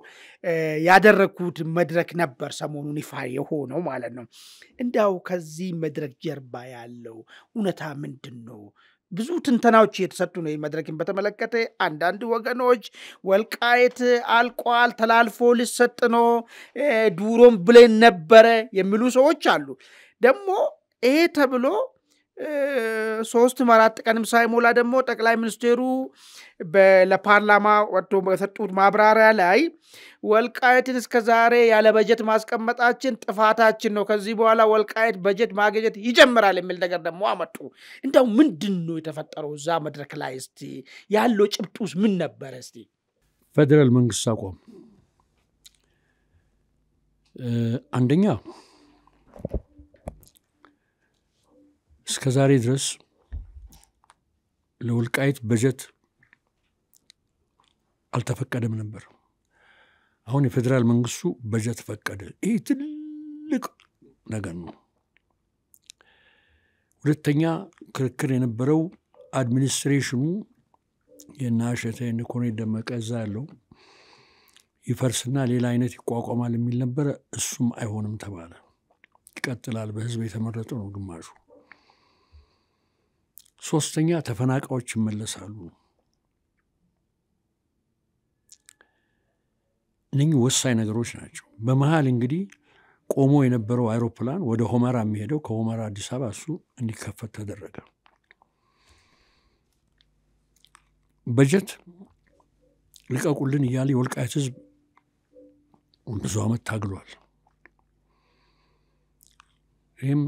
ያደረኩት መድረክ ነበር ሰሞኑን ይፋ የሆነው ማለት ነው። እንዳው ከዚህ መድረክ ጀርባ ያለው እውነታ ምንድነው? ብዙ ትንተናዎች እየተሰጡ ነው። መድረክን በተመለከተ አንዳንድ ወገኖች ወልቃይት አልቋል ተላልፎ ሊሰጥ ነው ዱሮም ብለን ነበረ የሚሉ ሰዎች አሉ። ደግሞ ይሄ ተብሎ 3 4 ቀንም ሳይሞላ ደግሞ ጠቅላይ ሚኒስቴሩ ለፓርላማ ወጥቶ በሰጡት ማብራሪያ ላይ ወልቃይትን እስከ ዛሬ ያለ በጀት ማስቀመጣችን ጥፋታችን ነው፣ ከዚህ በኋላ ወልቃይት በጀት ማግኘት ይጀምራል የሚል ነገር ደግሞ አመጡ። እንደው ምንድነው የተፈጠረው እዛ መድረክ ላይ? እስቲ ያለው ጭብጡስ ምን ነበር? እስቲ ፌደራል መንግስት አቋም አንደኛ እስከ ዛሬ ድረስ ለወልቃይት በጀት አልተፈቀደም ነበር። አሁን የፌደራል መንግስቱ በጀት ፈቀደ። ይህ ትልቅ ነገር ነው። ሁለተኛ ክርክር የነበረው አድሚኒስትሬሽኑ የናሸተ የኮሎኔል ደመቀ እዛ ያለው ይፈርስና ሌላ አይነት ይቋቋማል የሚል ነበረ። እሱም አይሆንም ተባለ። ይቀጥላል፣ በህዝብ የተመረጠ ነው ግማሹ። ሶስተኛ ተፈናቃዮች ይመለሳሉ። እነኚህ ወሳኝ ነገሮች ናቸው። በመሃል እንግዲህ ቆሞ የነበረው አይሮፕላን ወደ ሆመራ የሚሄደው ከሆመራ አዲስ አበባ እሱ እንዲከፈት ተደረገ። በጀት ልቀቁልን እያለ የወልቃይት ህዝብ ብዙ ዓመት ታግሏል። ይህም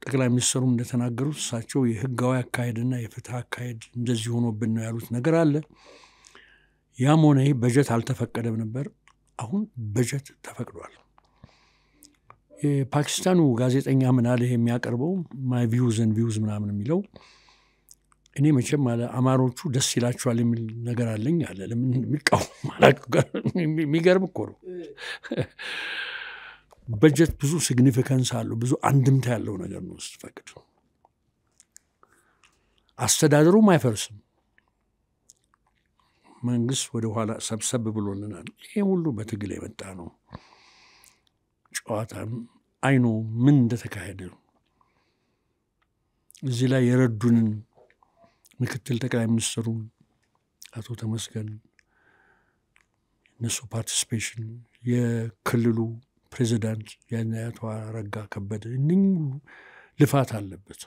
ጠቅላይ ሚኒስትሩ እንደተናገሩት እሳቸው የህጋዊ አካሄድና የፍትህ አካሄድ እንደዚህ ሆኖብን ነው ያሉት ነገር አለ። ያም ሆነ ይህ በጀት አልተፈቀደም ነበር። አሁን በጀት ተፈቅዷል። የፓኪስታኑ ጋዜጠኛ ምን አለ የሚያቀርበው ማይ ቪውዝ ኤንድ ቪውዝ ምናምን የሚለው እኔ መቼም አለ አማሮቹ ደስ ይላቸዋል የሚል ነገር አለኝ አለ። ለምን የሚቃወም የሚገርም እኮ ነው። በጀት ብዙ ሲግኒፊካንስ አለው፣ ብዙ አንድምታ ያለው ነገር ነው ስትፈቅድ። አስተዳደሩም አይፈርስም። መንግስት ወደ ኋላ ሰብሰብ ብሎልናል። ይሄ ሁሉ በትግል የመጣ ነው። ጨዋታም አይኖ ምን እንደተካሄደ እዚህ ላይ የረዱንን ምክትል ጠቅላይ ሚኒስትሩ አቶ ተመስገን እነሱ ፓርቲሲፔሽን፣ የክልሉ ፕሬዚዳንት የአቶ አረጋ ከበደ እነኚህ ልፋት አለበት።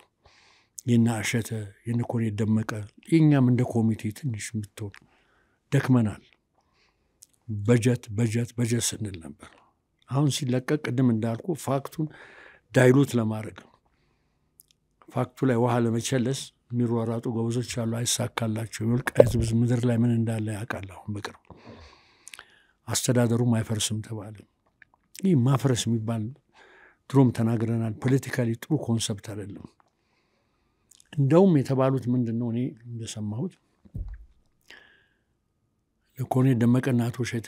የነ አሸተ የነ ኮሎኔል ደመቀ የኛም እንደ ኮሚቴ ትንሽ ብትሆን ደክመናል። በጀት በጀት በጀት ስንል ነበር። አሁን ሲለቀቅ ቅድም እንዳልኩ ፋክቱን ዳይሉት ለማድረግ ፋክቱ ላይ ውሃ ለመቸለስ የሚሯሯጡ ጎበዞች አሉ። አይሳካላቸው። የወልቃይት ህዝብ ምድር ላይ ምን እንዳለ ያውቃል። አሁን በቅርብ አስተዳደሩም አይፈርስም ተባለ። ይህ ማፍረስ የሚባል ድሮም ተናግረናል። ፖለቲካሊ ጥሩ ኮንሰፕት አይደለም። እንደውም የተባሉት ምንድን ነው? እኔ እንደሰማሁት ለኮሎኔል ደመቀና አቶ ሸተ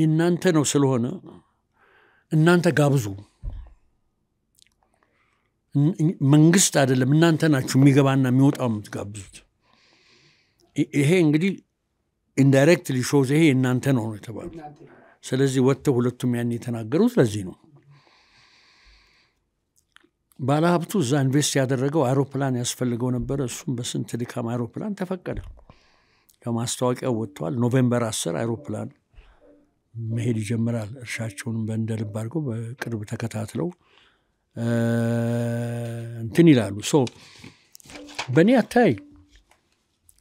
እናንተ ነው ስለሆነ እናንተ ጋብዙ፣ መንግስት አይደለም እናንተ ናችሁ የሚገባና የሚወጣው የምትጋብዙት። ይሄ እንግዲህ ኢንዳይሬክትሊ ሾውዝ ይሄ እናንተ ነው የተባሉት። ስለዚህ ወጥተው ሁለቱም ያን የተናገሩት ለዚህ ነው። ባለሀብቱ እዛ ኢንቨስት ያደረገው አይሮፕላን ያስፈልገው ነበረ። እሱም በስንት ድካም አይሮፕላን ተፈቀደ። ከማስታወቂያው ወጥቷል። ኖቬምበር 10 አይሮፕላን መሄድ ይጀምራል። እርሻቸውንም በእንደልብ አድርገው በቅርብ ተከታትለው እንትን ይላሉ። በእኔ አታይ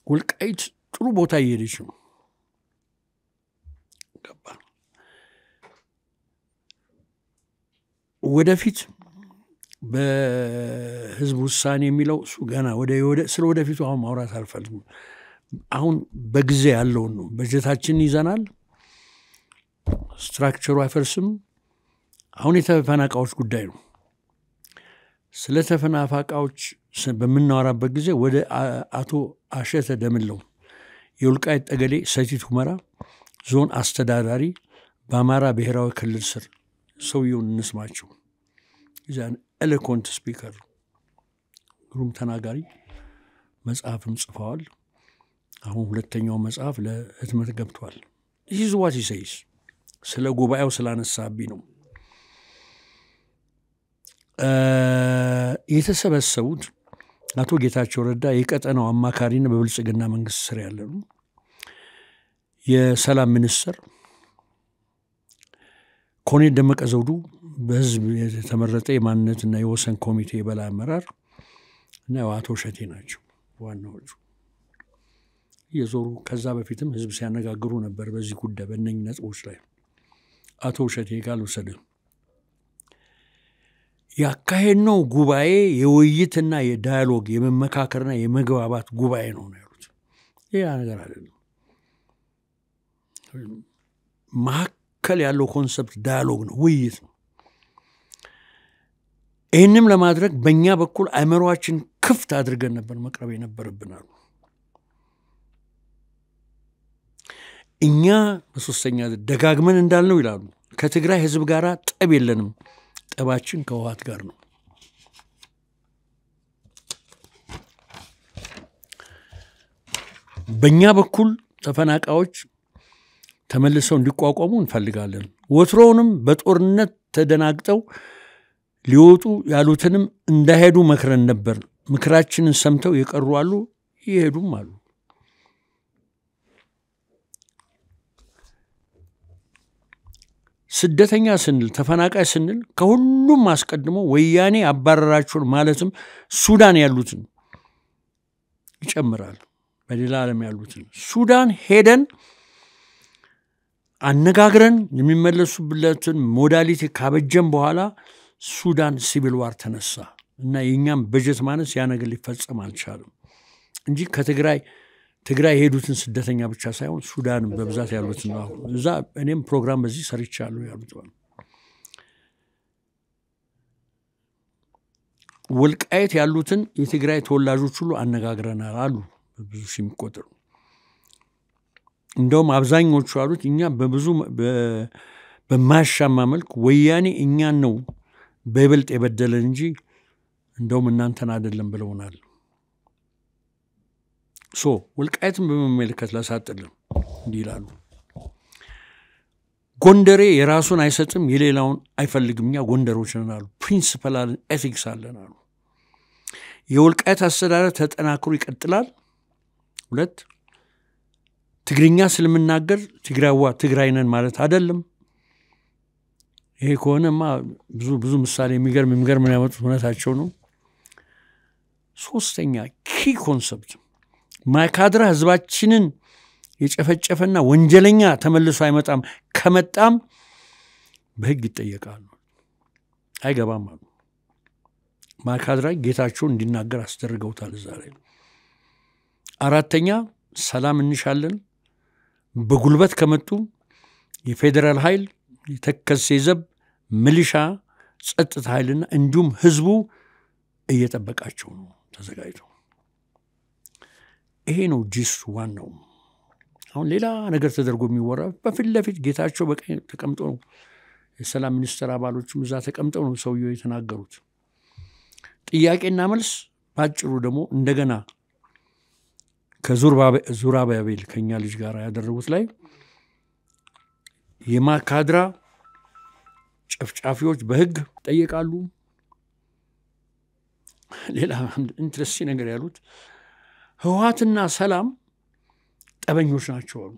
ወልቃይት ጥሩ ቦታ እየሄደች ነው። ገባ ወደፊት በህዝብ ውሳኔ የሚለው እሱ ገና ስለ ወደፊቱ አሁን ማውራት አልፈልግም። አሁን በጊዜ ያለውን ነው። በጀታችን ይዘናል። ስትራክቸሩ አይፈርስም። አሁን የተፈናቃዮች ጉዳይ ነው። ስለ ተፈናቃዮች በምናወራበት ጊዜ ወደ አቶ አሸተ ደምለው የወልቃይት ጠገዴ ሰቲት ሁመራ ዞን አስተዳዳሪ በአማራ ብሔራዊ ክልል ስር ሰውየውን እንስማቸው። ዛን ኤሎኮንት ስፒከር ግሩም ተናጋሪ መጽሐፍም ጽፈዋል። አሁን ሁለተኛው መጽሐፍ ለህትመት ገብቷል። ይህ ዋት ይሰይስ ስለ ጉባኤው ስላነሳብኝ ነው። የተሰበሰቡት አቶ ጌታቸው ረዳ የቀጠናው አማካሪና በብልጽግና መንግስት ስር ያለ ነው። የሰላም ሚኒስትር ኮሎኔል ደመቀ ዘውዱ በህዝብ የተመረጠ የማንነትና የወሰን ኮሚቴ የበላይ አመራር፣ እና አቶ እሸቴ ናቸው ዋናዎቹ። የዞሩ ከዛ በፊትም ህዝብ ሲያነጋግሩ ነበር በዚህ ጉዳይ በእነኝህ ነጥቦች ላይ። አቶ እሸቴ ጋር ልውሰድህ። ያካሄድነው ጉባኤ የውይይትና የዳያሎግ የመመካከርና የመግባባት ጉባኤ ነው ያሉት። ሌላ ነገር አይደለም። መካከል ያለው ኮንሰፕት ዳያሎግ ነው፣ ውይይት ነው። ይህንም ለማድረግ በእኛ በኩል አእምሮአችን ክፍት አድርገን ነበር መቅረብ የነበረብናሉ። እኛ በሶስተኛ ደጋግመን እንዳልነው ይላሉ ከትግራይ ህዝብ ጋር ጠብ የለንም፣ ጠባችን ከህወሓት ጋር ነው። በእኛ በኩል ተፈናቃዮች ተመልሰው እንዲቋቋሙ እንፈልጋለን። ወትሮውንም በጦርነት ተደናግጠው ሊወጡ ያሉትንም እንዳይሄዱ መክረን ነበር። ምክራችንን ሰምተው የቀሩ አሉ፣ ይሄዱም አሉ። ስደተኛ ስንል ተፈናቃይ ስንል ከሁሉም አስቀድሞ ወያኔ አባረራቸውን ማለትም ሱዳን ያሉትን ይጨምራል። በሌላ ዓለም ያሉትን ሱዳን ሄደን አነጋግረን የሚመለሱበትን ሞዳሊቲ ካበጀን በኋላ ሱዳን ሲቪል ዋር ተነሳ እና የኛም በጀት ማነስ ያ ነገር ሊፈጸም አልቻለም እንጂ ከትግራይ የሄዱትን ስደተኛ ብቻ ሳይሆን ሱዳን በብዛት ያሉትን ነው። እዛ እኔም ፕሮግራም በዚህ ሰርቻለሁ ያሉት። ወልቃይት ያሉትን የትግራይ ተወላጆች ሁሉ አነጋግረናል አሉ፣ ብዙ ሺህ የሚቆጠሩ። እንደውም አብዛኞቹ አሉት እኛ በብዙ በማያሻማ መልክ ወያኔ እኛን ነው በይበልጥ የበደለን እንጂ እንደውም እናንተን አይደለም ብለውናል። ወልቃይትን በመመልከት ላሳጥልም እንዲህ ይላሉ። ጎንደሬ የራሱን አይሰጥም የሌላውን አይፈልግም፣ እኛ ጎንደሮች ነን አሉ። ፕሪንሲፐል ኤቲክስ አለን አሉ። የወልቃይት አስተዳደር ተጠናክሮ ይቀጥላል። 2 ትግርኛ ስለምናገር ትግራይ ነን ማለት አይደለም። ይሄ ከሆነማ ብዙ ምሳሌ የሚገርም ነው ያመጡት፣ እውነታቸው ነው። 3ኛ ኪ ኮንሰፕት ማይካድራ ህዝባችንን የጨፈጨፈና ወንጀለኛ ተመልሶ አይመጣም፣ ከመጣም በህግ ይጠየቃሉ፣ አይገባም አሉ። ማይካድራ ጌታቸውን እንዲናገር አስደርገውታል እዛ ላይ። 4ኛ ሰላም እንሻለን፣ በጉልበት ከመጡ የፌዴራል ኃይል የተከዜ ዘብ ሚሊሻ ጸጥታ ኃይልና እንዲሁም ህዝቡ እየጠበቃቸው ነው ተዘጋጅተው። ይሄ ነው ጂስ ዋናው። አሁን ሌላ ነገር ተደርጎ የሚወራ በፊት ለፊት ጌታቸው በቀኝ ተቀምጦ ነው፣ የሰላም ሚኒስትር አባሎችም እዛ ተቀምጠው ነው ሰውየው የተናገሩት። ጥያቄና መልስ ባጭሩ ደግሞ እንደገና ከዙራባቤል ከኛ ልጅ ጋር ያደረጉት ላይ የማይካድራ ጨፍጫፊዎች በህግ ጠይቃሉ። ሌላ ኢንትረስቲንግ ነገር ያሉት ህወሓትና ሰላም ጠበኞች ናቸው አሉ።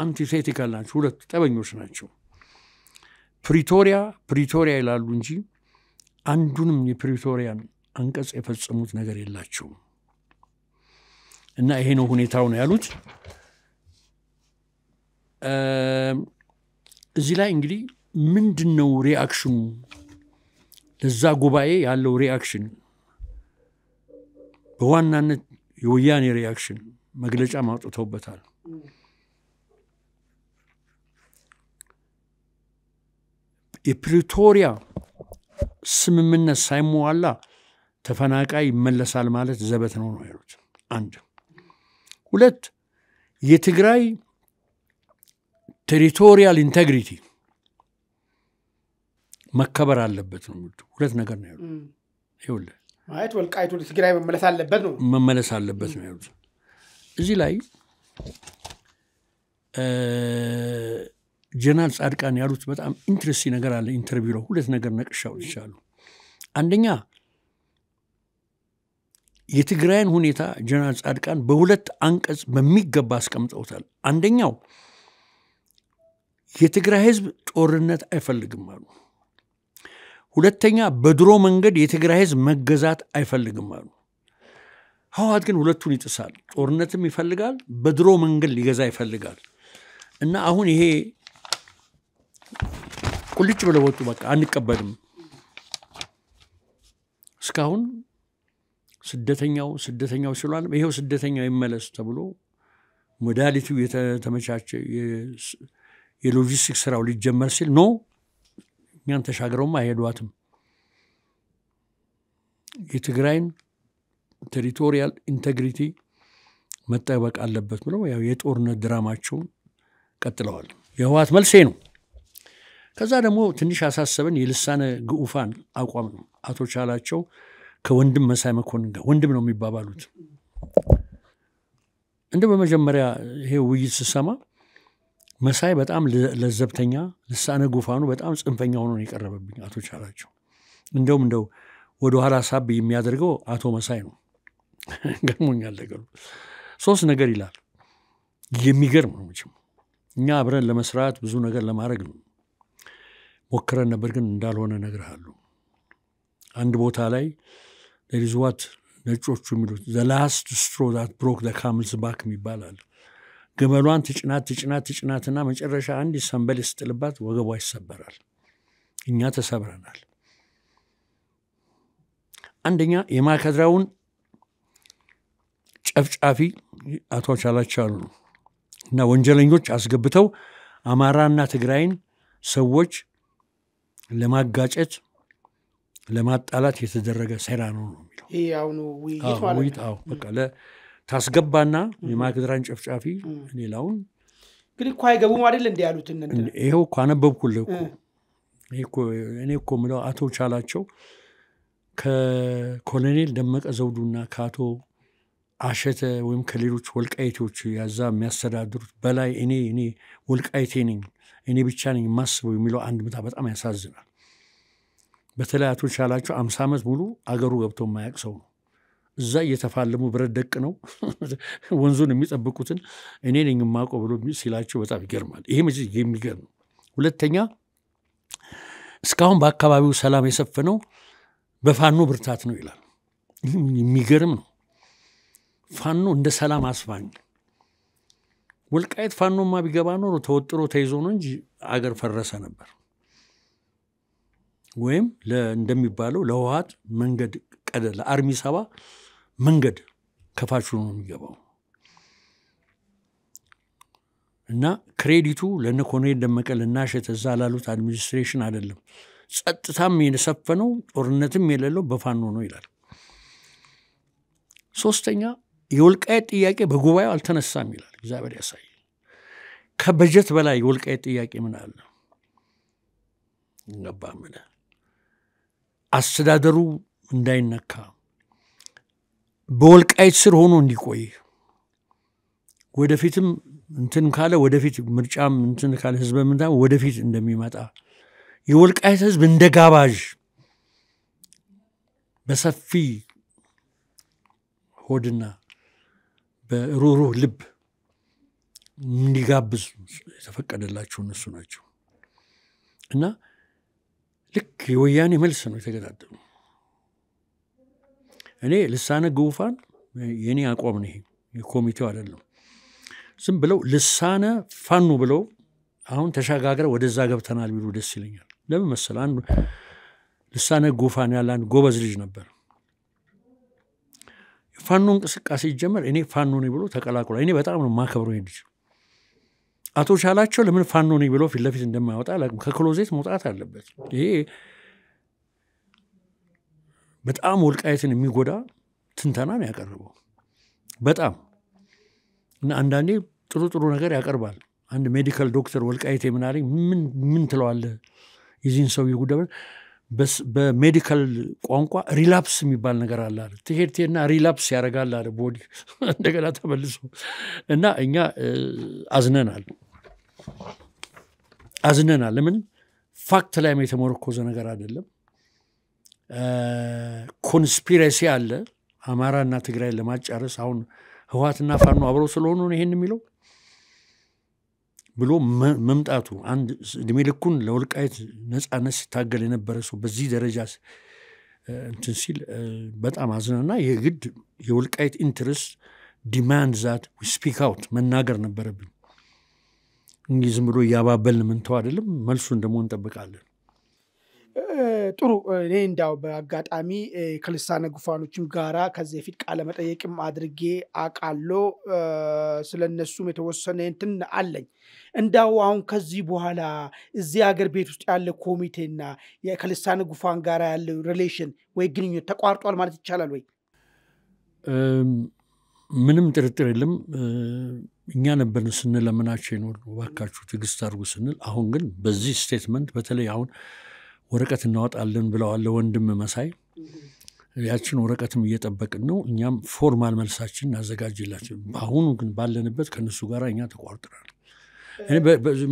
አንቲቴቲካል ናቸው፣ ሁለት ጠበኞች ናቸው። ፕሪቶሪያ ይላሉ እንጂ አንዱንም የፕሪቶሪያን አንቀጽ የፈጸሙት ነገር የላቸውም። እና ይሄ ነው ሁኔታው ነው ያሉት። እዚህ ላይ እንግዲህ ምንድነው ሪአክሽኑ? ለዛ ጉባኤ ያለው ሪአክሽን በዋናነት የወያኔ ሪአክሽን መግለጫ ማውጣተውበታል። የፕሪቶሪያ ስምምነት ሳይሟላ ተፈናቃይ ይመለሳል ማለት ዘበት ነው ያሉት። 1 2 የትግራይ ቴሪቶሪያል ኢንቴግሪቲ መከበር አለበት ነው። 2 ነገር ነው ያሉት። ይኸውልህ ማለት ወልቃይቱ ለትግራይ መመለስ አለበት ነው ያሉት። እዚህ ላይ ጀነራል ጻድቃን ያሉት በጣም ኢንትረስቲንግ ነገር አለ። ኢንተርቪው ላይ 2 ነገር ነቅሻው ይቻላል። አንደኛ የትግራይን ሁኔታ ጀነራል ጻድቃን በ2 አንቀጽ በሚገባ አስቀምጠውታል። አንደኛው የትግራይ ህዝብ ጦርነት አይፈልግም አሉ። ሁለተኛ በድሮ መንገድ የትግራይ ህዝብ መገዛት አይፈልግም አሉ። ህወሓት ግን ሁለቱን ይጥሳል። ጦርነትም ይፈልጋል፣ በድሮ መንገድ ሊገዛ ይፈልጋል። እና አሁን ይሄ ቁልጭ ብለው ወጡ። በቃ አንቀበልም። እስካሁን ስደተኛው ሲሏል። ይሄው ስደተኛው ይመለስ ተብሎ ሞዳሊቲው የተመቻቸ የሎጂስቲክስ ስራው ሊጀመር ሲል ኖ እኛን ተሻግረውም አይሄዷትም። የትግራይን ቴሪቶሪያል ኢንቴግሪቲ መጠበቅ አለበት ብለው ያው የጦርነት ድራማቸውን ቀጥለዋል። የህወሓት መልሴ ነው። ከዛ ደግሞ ትንሽ ያሳሰበን የልሳነ ግዑፋን አቋም ነው። አቶ ቻላቸው ከወንድም መሳይ መኮንን ጋር ወንድም ነው የሚባባሉት። እንደ በመጀመሪያ ይሄ ውይይት ስሰማ መሳይ በጣም ለዘብተኛ፣ ልሳነ ግዑፋኑ በጣም ጽንፈኛ ሆኖ ነው የቀረበብኝ አቶ ቻላቸው። እንደው ወደ ኋላ ሳብ የሚያደርገው አቶ መሳይ ነው። ገርሞኛል ነገሩ። ሶስት ነገር ይላል። የሚገርም ነው። እኛ አብረን ለመስራት ብዙ ነገር ለማድረግ ነው ሞክረን ነበር፣ ግን እንዳልሆነ እነግርሃለሁ። አንድ ቦታ ላይ ለሪዝዋት ነጮቹ የሚሉት the last straw that broke the camel's back ይባላል። ገመሏን ትጭናትና መጨረሻ አንድ ሰንበል ስትልባት ወገቧ ይሰበራል። እኛ ተሰብረናል። አንደኛ የማከድራውን ጨፍጫፊ አቶ ቻላቸው አሉ እና ወንጀለኞች አስገብተው አማራና ትግራይን ሰዎች ለማጋጨት ለማጣላት የተደረገ ሴራ ነው የሚለው። ይሄው ነው ውይይት ማለት በቃ ታስገባና የማከድራን ጨፍጫፊ ሌላውን እንግዲህ እኮ አይገቡም አይደል እንደ ያሉት እንደ ይሄው እኮ አነበብኩልህ እኮ እኔ እኮ የምለው አቶ ቻላቸው ከኮሎኔል ደመቀ ዘውዱና ከአቶ አሸተ ወይም ከሌሎች ወልቃይቴዎች ያዛ የሚያስተዳድሩት በላይ እኔ ወልቃይቴ ነኝ እኔ ብቻ ነኝ የማስበው የሚለው አንድ ምታ በጣም ያሳዝናል። በተለይ አቶ ቻላቸው 50 ዓመት ሙሉ አገሩ ገብቶ የማያውቅ ሰው ነው። እዛ እየተፋለሙ ብረት ደቅ ነው ወንዙን የሚጠብቁትን እኔ ነኝ የማውቀው ብሎ ሲላቸው በጣም ይገርማል። ይሄ የሚገርም ነው። ሁለተኛ እስካሁን በአካባቢው ሰላም የሰፈነው በፋኖ ብርታት ነው ይላል። የሚገርም ነው። ፋኖ እንደ ሰላም አስፋኝ። ወልቃይት ፋኖማ ቢገባ ኖሮ ተወጥሮ ተይዞ ነው እንጂ አገር ፈረሰ ነበር። ወይም እንደሚባለው ለህወሓት መንገድ ቀደለ ለአርሚ 7 መንገድ ከፋቹ ነው የሚገባው። እና ክሬዲቱ ለነ ኮሎኔል ደመቀ ለናሸተ እዛ ላሉት አድሚኒስትሬሽን አይደለም። ጸጥታም የሰፈነው ጦርነትም የሌለው በፋኖ ነው ይላል። ሶስተኛ የወልቃይት ጥያቄ በጉባኤው አልተነሳም ይላል። እግዚአብሔር ያሳይ። ከበጀት በላይ የወልቃይት ጥያቄ ምን አለ? እንገባምን አስተዳደሩ እንዳይነካ በወልቃይት ስር ሆኖ እንዲቆይ ወደፊትም እንትን ካለ ወደፊት ምርጫም እንትን ካለ ህዝብ ምንታ ወደፊት እንደሚመጣ የወልቃይት ህዝብ እንደ ጋባዥ በሰፊ ሆድና በሩሩህ ልብ እንዲጋብዝ የተፈቀደላቸው እነሱ ናቸው። እና ልክ የወያኔ መልስ ነው የተገዳደሉ። እኔ ልሳነ ግዑፋን የኔ አቋም ነው፣ የኮሚቴው አይደለም። ዝም ብለው ልሳነ ፋኖ ብለው አሁን ተሻጋግረ ወደዛ ገብተናል ቢሉ ደስ ይለኛል። ለምን መሰለህ? አንዱ ልሳነ ግዑፋን ያለ አንድ ጎበዝ ልጅ ነበር። ፋኖ እንቅስቃሴ ይጀመር እኔ ፋኖ ነኝ ብሎ ተቀላቅሏል። እኔ በጣም ነው ማከብረው ይሄ ልጅ። አቶ ቻላቸው ለምን ፋኖ ነኝ ብሎ ፊት ለፊት እንደማይወጣ ከክሎዜት መውጣት አለበት። ይሄ በጣም ወልቃይትን የሚጎዳ ትንተና ነው ያቀርበው በጣም። እና አንዳንዴ ጥሩ ነገር ያቀርባል። አንድ ሜዲካል ዶክተር ወልቃይቴ ምን አለኝ፣ ምን ትለዋለህ የዚህን ሰው ይጉዳብ? በሜዲካል ቋንቋ ሪላፕስ የሚባል ነገር አለ አይደል? ትሄድና ሪላፕስ ያደርጋል አይደል? ቦዲ እንደገና ተመልሶ እና እኛ አዝነናል። ለምን ፋክት ላይ የተመረኮዘ ነገር አይደለም። ኮንስፒሬሲ አለ አማራና ትግራይ ለማጫረስ። አሁን ህወሓትና ፋኖ አብረው ስለሆኑ ነው ይሄን የሚለው። ብሎ መምጣቱ አንድ እድሜ ልኩን ለወልቃይት ነፃነት ሲታገል የነበረ ሰው በዚህ ደረጃ እንትን ሲል በጣም አዝነና የግድ የወልቃይት ኢንትረስት ዲማንድ ዛት ዊ ስፒክ አውት መናገር ነበረብን። እንግዲህ ዝም ብሎ እያባበልን ምንተው አይደለም። መልሱን ደግሞ እንጠብቃለን። ጥሩ። እኔ እንዳው በአጋጣሚ ከልሳነ ጉፋኖችም ጋራ ከዚህ ፊት ቃለ መጠየቅም አድርጌ አውቃለሁ። ስለነሱም የተወሰነ እንትን አለኝ። እንዳው አሁን ከዚህ በኋላ እዚህ ሀገር ቤት ውስጥ ያለ ኮሚቴና ከልሳነ ጉፋን ጋራ ያለው ሪሌሽን ወይ ግንኙነት ተቋርጧል ማለት ይቻላል ወይ? ምንም ጥርጥር የለም። እኛ ነበርን ስንለምናቸው የኖርነው እባካችሁ ትዕግስት አድርጉ ስንል፣ አሁን ግን በዚህ ስቴትመንት በተለይ አሁን ወረቀት እናወጣለን ብለዋል ወንድም መሳይ። ያችን ወረቀትም እየጠበቅን ነው። እኛም ፎርማል መልሳችን እናዘጋጅላቸው። አሁኑ ግን ባለንበት ከነሱ ጋር እኛ ተቋርጠናል።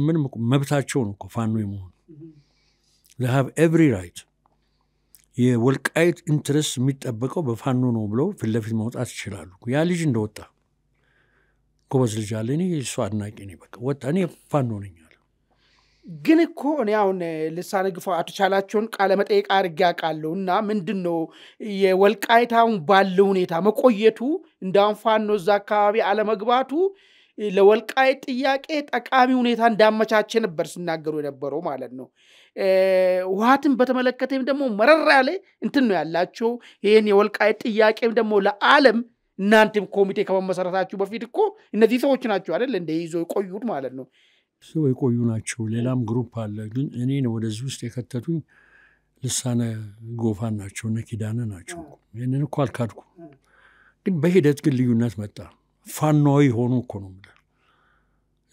ምንም መብታቸው ነው እኮ ፋኖ የመሆን they have every right። የወልቃይት ኢንትረስት የሚጠበቀው በፋኖ ነው ብለው ፊት ለፊት መውጣት ይችላሉ። ያ ልጅ እንደወጣ ጎበዝ ልጅ አለ። እኔ እሱ አድናቂ ነኝ። በቃ ወጣ፣ እኔ ፋኖ ነኝ አለ። ግን እኮ እኔ አሁን ልሳነ ጉፋን አቶ ቻላቸውን ቃለ መጠየቅ አድርጌ አውቃለሁ። እና ምንድን ነው የወልቃይት አሁን ባለው ሁኔታ መቆየቱ እንዳሁን ፋኖ እዛ አካባቢ አለመግባቱ ለወልቃይት ጥያቄ ጠቃሚ ሁኔታ እንዳመቻቸ ነበር ሲናገሩ የነበረው ማለት ነው። ውሃትን በተመለከተም ደግሞ መረራ ያለ እንትን ነው ያላቸው። ይሄን የወልቃይት ጥያቄም ደግሞ ለዓለም እናንተም ኮሚቴ ከመመሰረታችሁ በፊት እኮ እነዚህ ሰዎች ናቸው አይደል እንደ ይዞ የቆዩት ማለት ነው። ሰው የቆዩ ናቸው። ሌላም ግሩፕ አለ። ግን እኔ ነው ወደዚህ ውስጥ የከተቱኝ ልሳነ ጎፋን ናቸው፣ እነ ኪዳነ ናቸው። ይህንን እኮ አልካድኩ። ግን በሂደት ግን ልዩነት መጣ። ፋናዊ ሆኑ እኮ ነው።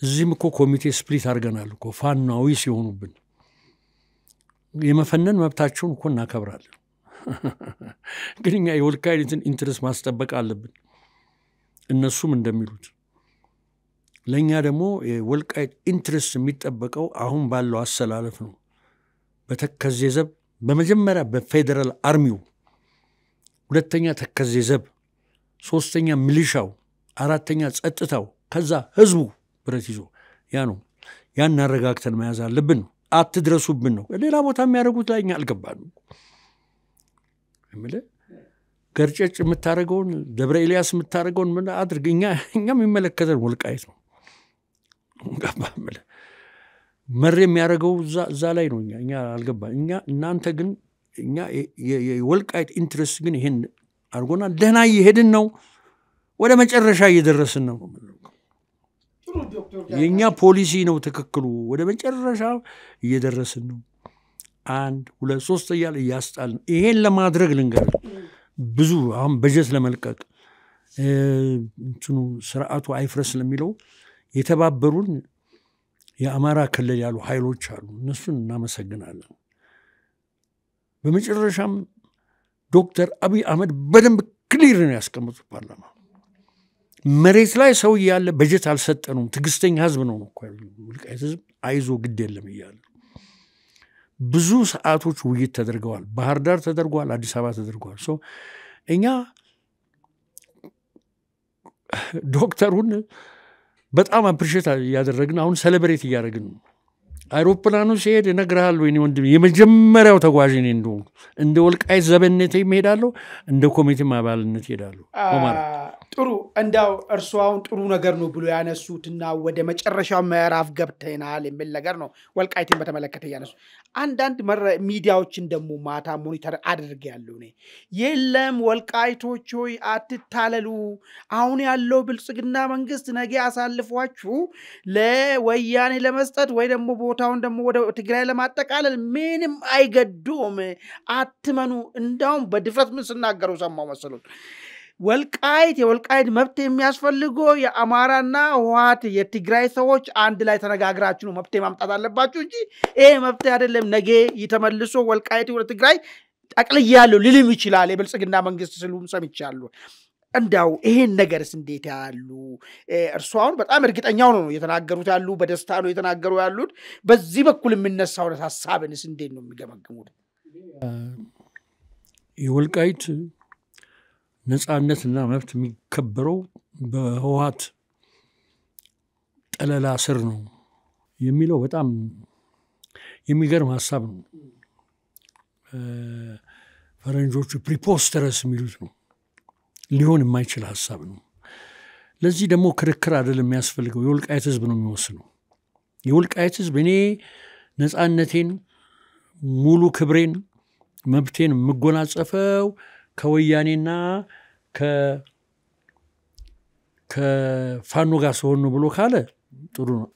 እዚህም እኮ ኮሚቴ ስፕሊት አድርገናል እኮ ፋናዊ ሲሆኑብን። የመፈነን መብታቸውን እኮ እናከብራለን። ግን እኛ የወልቃይትን ኢንትረስት ማስጠበቅ አለብን። እነሱም እንደሚሉት ለእኛ ደግሞ የወልቃይት ኢንትረስት የሚጠበቀው አሁን ባለው አሰላለፍ ነው። በተከዜ ዘብ በመጀመሪያ በፌዴራል አርሚው፣ ሁለተኛ ተከዜ ዘብ፣ ሶስተኛ ሚሊሻው፣ አራተኛ ጸጥታው፣ ከዛ ህዝቡ ብረት ይዞ ያ ነው። ያን አረጋግተን መያዝ አለብን። አትድረሱብን ነው። ሌላ ቦታ የሚያደርጉት ላይ እኛ አልገባንም። ገርጨጭ የምታደርገውን ደብረ ኤልያስ የምታደርገውን ምን አድርግ። እኛም የሚመለከተን ወልቃይት ነው። መሬ የሚያደርገው እዛ ላይ ነው። እኛ አልገባ። እናንተ ግን እኛ የወልቃይት ኢንትረስት ግን ይሄን አድርጎና ደህና እየሄድን ነው። ወደ መጨረሻ እየደረስን ነው። የእኛ ፖሊሲ ነው ትክክሉ። ወደ መጨረሻ እየደረስን ነው። 1 2 3 እያለ እያስጣልን ይሄን ለማድረግ ልንገር ብዙ አሁን በጀት ለመልቀቅ እንትኑ ስርዓቱ አይፍረስ ለሚለው የተባበሩን የአማራ ክልል ያሉ ኃይሎች አሉ። እነሱን እናመሰግናለን። በመጨረሻም ዶክተር አብይ አህመድ በደንብ ክሊር ነው ያስቀመጡት ፓርላማ። መሬት ላይ ሰው ያለ በጀት አልሰጠኑም። ትግስተኛ ህዝብ ነው እኮ ወልቃይት ህዝብ አይዞ ግድ የለም ይያል። ብዙ ሰዓቶች ውይይት ተደርገዋል። ባህር ዳር ተደርጓል፣ አዲስ አበባ ተደርጓል። እኛ ዶክተሩን በጣም አፕሪሼት ያደረግን አሁን ሴሌብሬት እያደረግን ነው። አይሮፕላኑ ሲሄድ እነግርሃለሁ ወይኔ ወንድም የመጀመሪያው ተጓዥ እኔ እንደሆንኩ እንደ ወልቃይት ዘበነቴ እሄዳለሁ፣ እንደ ኮሚቴም አባልነት እሄዳለሁ። ጥሩ። እንዳው እርሱ አሁን ጥሩ ነገር ነው ብሎ ያነሱትና ወደ መጨረሻው ምዕራፍ ገብተናል የሚል ነገር ነው ወልቃይትን በተመለከተ ያነሱ። አንዳንድ ሚዲያዎችን ደግሞ ማታ ሞኒተር አድርጌያለሁ እኔ። የለም ወልቃይቶች ሆይ አትታለሉ፣ አሁን ያለው ብልጽግና መንግስት ነገ አሳልፏችሁ ለወያኔ ለመስጠት ወይ ደግሞ ቦታውን ደግሞ ወደ ትግራይ ለማጠቃለል ምንም አይገዱም፣ አትመኑ። እንዳውም በድፍረት ምን ሲናገሩ ሰማው መሰሉት። የወልቃይት መብት የሚያስፈልገው የአማራና ህወሓት የትግራይ ሰዎች አንድ ላይ ተነጋግራችሁ ነው መብት ማምጣት አለባችሁ እንጂ ይሄ መብት አይደለም። ነገ ይተመልሶ ወልቃይት ወደ ትግራይ ጠቅልያለሁ ሊልም ይችላል የብልጽግና መንግስት ሲሉም ሰምቻለሁ። እንዳው ይሄን ነገርስ እንዴት ያሉ እርሱ አሁን በጣም እርግጠኛው ነው የተናገሩት ያሉ በደስታ ነው የተናገሩ ያሉት። በዚህ በኩል የሚነሳው ሐሳብንስ እንዴት ነው የሚገመግሙት? የወልቃይት ነፃነትና መብት የሚከበረው በህወሓት ጠለላ ስር ነው። የሚለው በጣም የሚገርም ሀሳብ ነው። ፈረንጆቹ ፕሪፖስተረስ የሚሉት ነው። ሊሆን የማይችል ሀሳብ ነው። ለዚህ ደግሞ ክርክር አይደለም የሚያስፈልገው፣ የወልቃይት ህዝብ ነው የሚወስነው። የወልቃይት ህዝብ እኔ ነፃነቴን፣ ሙሉ ክብሬን፣ መብቴን የምጎናጸፈው ከወያኔና ከፋኖ ጋር ሲሆን ነው ብሎ ካለ ጥሩ ነው።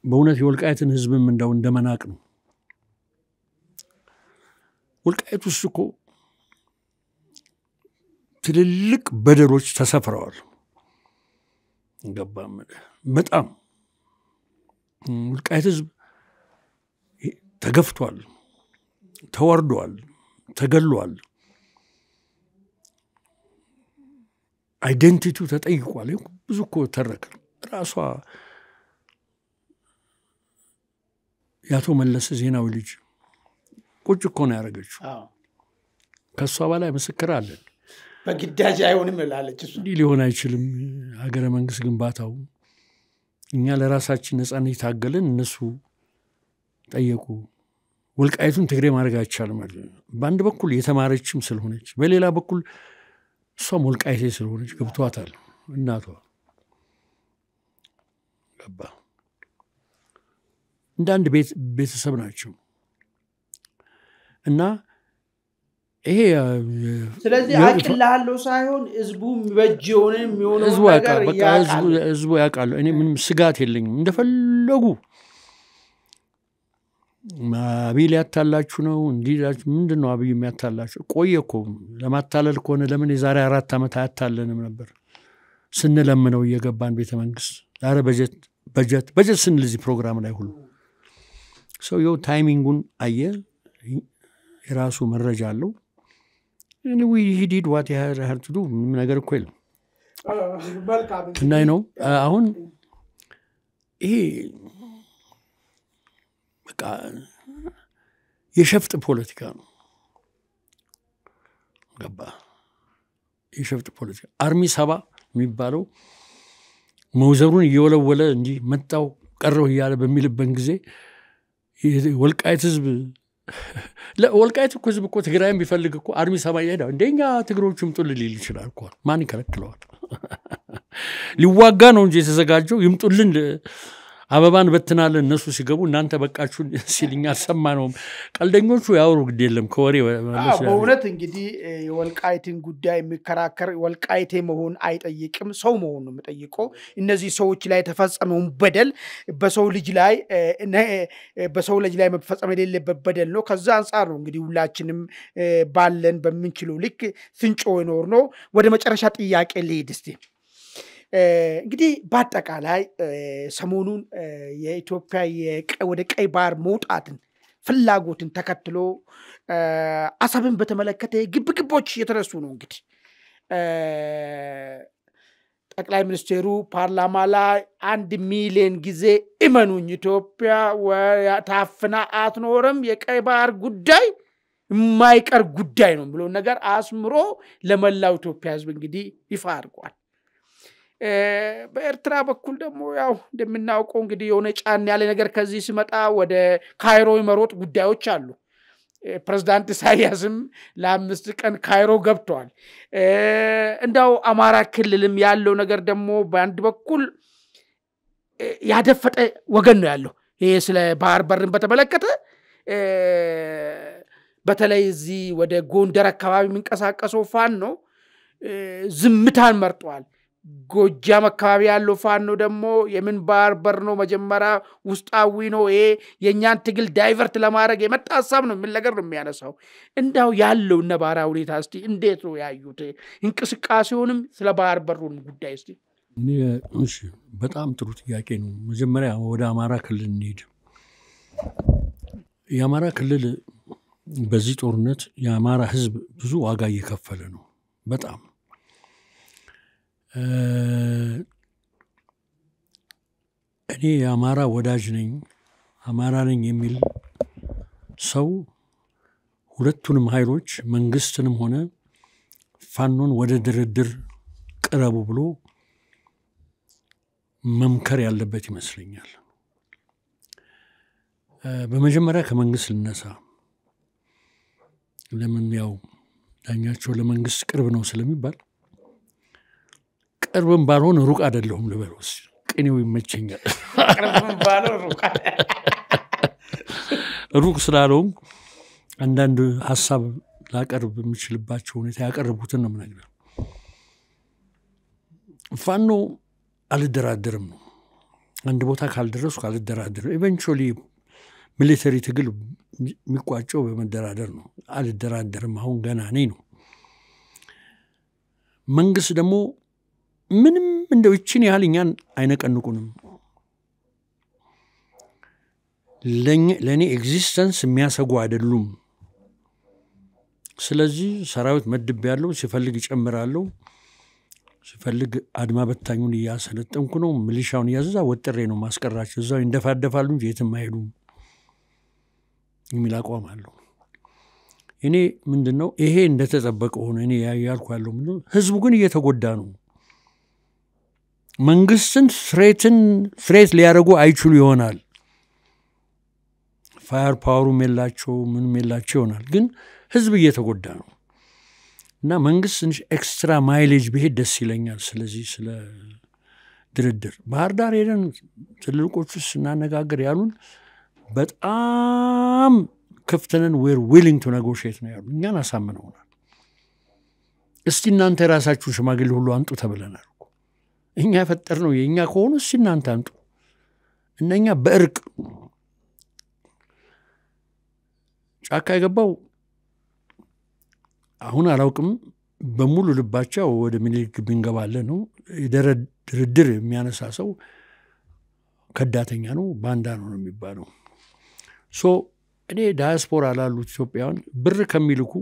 በእውነት የወልቃይትን ህዝብም እንደው እንደመናቅ ነው። ወልቃይት ውስጥ እኮ ትልልቅ በደሎች ተሰፍረዋል። ገባም በጣም ወልቃይት ህዝብ ተገፍቷል፣ ተወርዷል፣ ተገሏል፣ አይደንቲቲው ተጠይቋል። ብዙ እኮ ተረከ። ራሷ ያቶ መለስ ዜናዊ ልጅ ቁጭ እኮ ነው ያደረገችው። ከሷ በላይ ምስክር አለን። በግዳጅ አይሆንም እላለች እሱ። ሊሆን አይችልም ሀገረ መንግስት ግንባታው። እኛ ለራሳችን ነፃነት ታገልን፣ እነሱ ጠየቁ። ወልቃይቱን ትግሬ ማድረግ አይቻልም ማለት ነው። በአንድ በኩል የተማረችም ስለሆነች፣ በሌላ በኩል እሷም ወልቃይቴ ስለሆነች ገብቷታል። እናቷ ገባ እንደ አንድ ቤተሰብ ናቸው። እና ይሄ ስለዚህ አቅልሃለሁ ሳይሆን ህዝቡ የሚበጀውን የሚሆነው ነገር ህዝቡ ያውቃል። እኔ ምንም ስጋት የለኝም። እንደፈለጉ አብይ ሊያታላችሁ ነው እንዲላችሁ። ምንድን ነው አብይ የሚያታላችሁ? ቆየ እኮ ለማታለል ከሆነ ለምን የዛሬ 4 ዓመት አያታለንም ነበር? ስንለምነው እየገባን ቤተ መንግስት ዛሬ በጀት ስንል እዚህ ፕሮግራም ላይ ሁሉ ሰውየው ታይሚንጉን አየ። የራሱ መረጃ አለው። ሂዲድ ዋት ያህል ትዱ ምንም ነገር እኮ የለም። እናይ ነው አሁን ይሄ በቃ የሸፍጥ ፖለቲካ ነው። ገባ የሸፍጥ ፖለቲካ። አርሚ 7 የሚባለው መውዘሩን እየወለወለ እንጂ መጣው ቀረው እያለ በሚልበት ጊዜ ወልቃይት ህዝብ ወልቃይት እኮ ህዝብ እኮ ትግራይም ቢፈልግ እኮ አርሚ 7 ይሄዳል። እንደኛ ትግሮቹም ጥል ሊል ይችላል እኮ። ማን ይከለክለዋል? ሊዋጋ ነው እንጂ የተዘጋጀው። ይምጡልን አበባን በትናለን እነሱ ሲገቡ እናንተ በቃችሁ ሲልኛ አልሰማነውም። ቀልደኞቹ ያወሩ ግድ የለም ከወሬ ማለት ነው። በእውነት እንግዲህ የወልቃይትን ጉዳይ የሚከራከር ወልቃይቴ መሆን አይጠይቅም፣ ሰው መሆን ነው የሚጠይቀው። እነዚህ ሰዎች ላይ የተፈጸመውን በደል በሰው ልጅ ላይ መፈጸም የሌለበት በደል ነው። ከዛ አንጻር ነው እንግዲህ ሁላችንም ባለን በምንችለው ልክ ስንጮ ይኖር ነው። ወደ መጨረሻ ጥያቄ ልሂድ እስቲ። እንግዲህ በአጠቃላይ ሰሞኑን የኢትዮጵያ ወደ ቀይ ባህር መውጣትን ፍላጎትን ተከትሎ አሰብን በተመለከተ ግብግቦች የተነሱ ነው። እንግዲህ ጠቅላይ ሚኒስቴሩ ፓርላማ ላይ 1 ሚሊዮን ጊዜ እመኑኝ ኢትዮጵያ ታፍና አትኖርም፣ የቀይ ባህር ጉዳይ የማይቀር ጉዳይ ነው ብሎ ነገር አስምሮ ለመላው ኢትዮጵያ ህዝብ እንግዲህ ይፋ አድርጓል። በኤርትራ በኩል ደግሞ ያው እንደምናውቀው እንግዲህ የሆነ ጫን ያለ ነገር ከዚህ ሲመጣ ወደ ካይሮ የመሮጥ ጉዳዮች አሉ። ፕሬዝዳንት ኢሳያስም ለ5 ቀን ካይሮ ገብተዋል። እንዳው አማራ ክልልም ያለው ነገር ደግሞ በአንድ በኩል ያደፈጠ ወገን ነው ያለው። ይሄ ስለ ባህር በርን በተመለከተ በተለይ እዚህ ወደ ጎንደር አካባቢ የሚንቀሳቀሰው ፋኖ ዝምታን መርጧል። ጎጃም አካባቢ ያለው ፋኖ ደግሞ የምን ባህር በር ነው መጀመሪያ ውስጣዊ ነው፣ ይሄ የኛን ትግል ዳይቨርት ለማድረግ የመጣ ሐሳብ ነው ምን ነገር ነው የሚያነሳው። እንዳው ያለው ነባራ ሁኔታ እስቲ እንዴት ነው ያዩት? እንቅስቃሴውንም ስለ ባህር በሩን ጉዳይ እስቲ። እሺ በጣም ጥሩ ጥያቄ ነው። መጀመሪያ ወደ አማራ ክልል እንሂድ። የአማራ ክልል በዚህ ጦርነት የአማራ ህዝብ ብዙ ዋጋ እየከፈለ ነው። በጣም እኔ የአማራ ወዳጅ ነኝ አማራ ነኝ የሚል ሰው ሁለቱንም ኃይሎች መንግስትንም ሆነ ፋኖን ወደ ድርድር ቅረቡ ብሎ መምከር ያለበት ይመስለኛል። በመጀመሪያ ከመንግስት ልነሳ። ለምን ያው ዳኛቸው ለመንግስት ቅርብ ነው ስለሚባል ቅርብም ባልሆን ሩቅ አይደለሁም ልበለውስ ቅኔው ይመቸኛል። ቅርብም ባልሆን ሩቅ ስላልሆን አንዳንድ ሀሳብ ላቀርብ የምችልባቸው ሁኔታ ያቀረቡትን ነው የምነግርህ። ፋኖ አልደራደርም ነው። አንድ ቦታ ካልደረስኩ አልደራደርም። ኢቨንቹዋሊ ሚሊተሪ ትግል የሚቋጨው በመደራደር ነው። አልደራደርም፣ አሁን ገና ነኝ ነው። መንግስት ደግሞ ምንም እንደው ይችን ያህል እኛን አይነቀንቁንም። ለእኔ ኤግዚስተንስ የሚያሰጉ አይደሉም። ስለዚህ ሰራዊት መድብ ያለው ሲፈልግ ይጨምራለሁ፣ ሲፈልግ አድማ በታኙን እያሰለጠንኩ ነው፣ ሚሊሻውን እያዘዛ ወጥሬ ነው ማስቀራቸው። እዛው እንደፋደፋሉ እንጂ የትም አይሄዱም የሚል አቋም አለው። እኔ ምንድነው ይሄ እንደተጠበቀ ሆነ እኔ ያልኩ ያለው ምንድነው ህዝቡ ግን እየተጎዳ ነው። መንግስትን ፍሬት ሊያደርጉ አይችሉ ይሆናል። ፋየር ፓወሩም የላቸው ምንም የላቸው ይሆናል። ግን ህዝብ እየተጎዳ ነው እና መንግስት ትንሽ ኤክስትራ ማይሌጅ ቢሄድ ደስ ይለኛል። ስለዚህ ስለ ድርድር ባህር ዳር ሄደን ትልልቆቹ ስናነጋገር ያሉን በጣም ክፍተንን ዌር ዊሊንግ ቱ ኔጎሽየት ነው ያሉ። እኛን አሳምነውናል። እስቲ እናንተ የራሳችሁን ሽማግሌ ሁሉ አንጡ ተብለናል። እኛ የፈጠርነው የእኛ ከሆኑ እስቲ እናንተ አንጡ። እነኛ በእርቅ ጫካ የገባው አሁን አላውቅም በሙሉ ልባቸው ወደ ምኒልክ ብንገባለን ነው። ድርድር የሚያነሳ ሰው ከዳተኛ ነው፣ ባንዳ ነው የሚባለው። እኔ ዳያስፖራ ላሉት ኢትዮጵያውያን ብር ከሚልኩ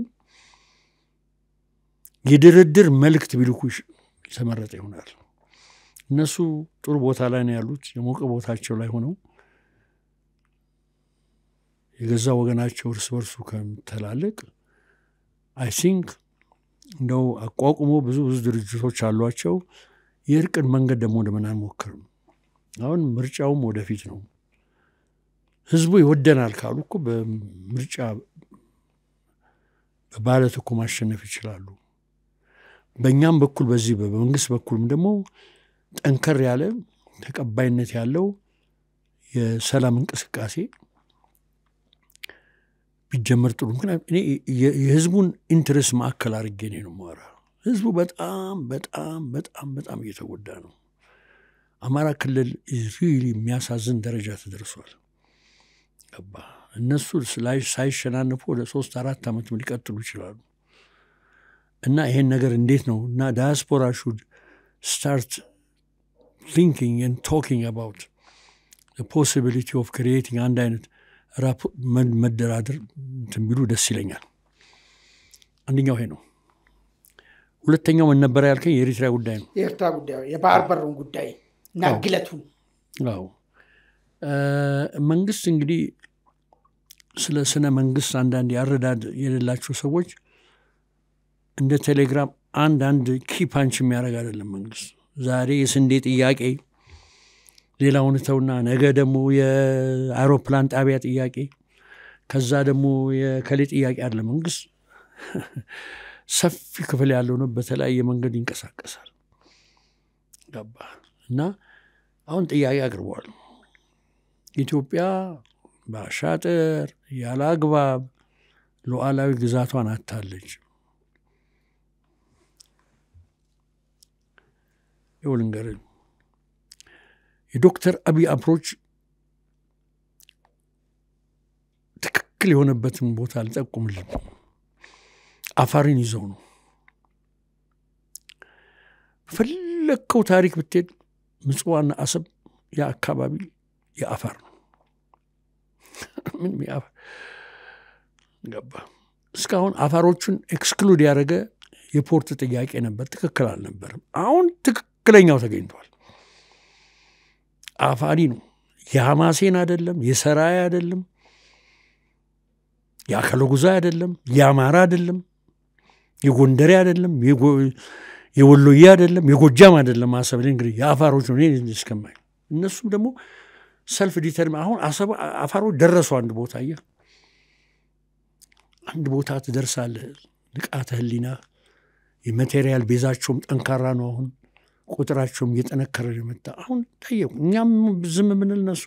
የድርድር መልእክት ቢልኩ የተመረጠ ይሆናል። እነሱ ጥሩ ቦታ ላይ ነው ያሉት፣ የሞቀ ቦታቸው ላይ ሆነው የገዛ ወገናቸው እርስ በርሱ ከምተላለቅ አይ ቲንክ እንደው አቋቁሞ ብዙ ድርጅቶች አሏቸው። የእርቅን መንገድ ደግሞ ለምን አንሞክርም? አሁን ምርጫውም ወደፊት ነው። ህዝቡ ይወደናል ካሉ እኮ በምርጫ በባለት እኮ ማሸነፍ ይችላሉ። በእኛም በኩል በዚህ በመንግስት በኩልም ደግሞ ጠንከር ያለ ተቀባይነት ያለው የሰላም እንቅስቃሴ ቢጀመር ጥሩ። ምክንያቱም እኔ የህዝቡን ኢንትረስት ማዕከል አድርጌ ነው የማወራው። ህዝቡ በጣም በጣም በጣም በጣም እየተጎዳ ነው። አማራ ክልል ሪሊ የሚያሳዝን ደረጃ ተደርሷል። እነሱ ሳይሸናነፉ ወደ 3-4 ዓመት ሊቀጥሉ ይችላሉ። እና ይሄን ነገር እንዴት ነው እና ዳያስፖራ should start thinking and talking about the possibility of creating አንድ አይነት መደራደር ቢሉ ደስ ይለኛል። አንደኛው ይሄ ነው። ሁለተኛው ምን ነበር ያልከኝ? የኤርትራ ጉዳይ ነው። የኤርትራ ጉዳይ የባህር በሩን ጉዳይ እና ግለቱን። አዎ መንግስት እንግዲህ ስለ ስነ መንግስት አንዳንድ ያረዳድ የሌላቸው ሰዎች እንደ ቴሌግራም አንድ ኪ ፓንች የሚያደርግ አይደለም መንግስት። ዛሬ የስንዴ ጥያቄ ሌላውን ተውና ነገ ደግሞ የአውሮፕላን ጣቢያ ጥያቄ ከዛ ደግሞ የከሌ ጥያቄ አይደለም። መንግስት ሰፊ ክፍል ያለው ነው። በተለያየ መንገድ ይንቀሳቀሳል። ገባ እና አሁን ጥያቄ አቅርቧል። ኢትዮጵያ በአሻጥር ያለ አግባብ ሉዓላዊ ግዛቷን አታለች። ይኸውልህ የዶክተር አብይ አፕሮች ትክክል የሆነበትን ቦታ አልጠቁምልን። አፋርን ይዘው ነው። ፈለከው ታሪክ ብትሄድ ምጽዋና አሰብ የአካባቢ የአፋር ነው። ምንም የአፋር ገባ። እስካሁን አፋሮቹን ኤክስክሉድ ያደረገ የፖርት ጥያቄ ነበር። ትክክል አልነበርም። አሁን ትክክለኛው ተገኝቷል። አፋሪ ነው። የሐማሴን አይደለም፣ የሰራይ አይደለም፣ የአከለጉዛ አይደለም፣ የአማራ አይደለም፣ የጎንደሬ አይደለም፣ የወሎዬ አይደለም፣ የጎጃም አይደለም። አሰብ እንግዲህ የአፋሮች ነው። እኔ እስከማይ እነሱም ደግሞ ሰልፍ ዲተርም አሁን አፋሮች ደረሱ አንድ ቦታ አንድ ቦታ ትደርሳለህ ንቃተ ህሊና የማቴሪያል ቤዛቸውም ጠንካራ ነው አሁን ቁጥራቸውም እየጠነከረ የመጣ አሁን ታየው እኛም ዝም ምንል እነሱ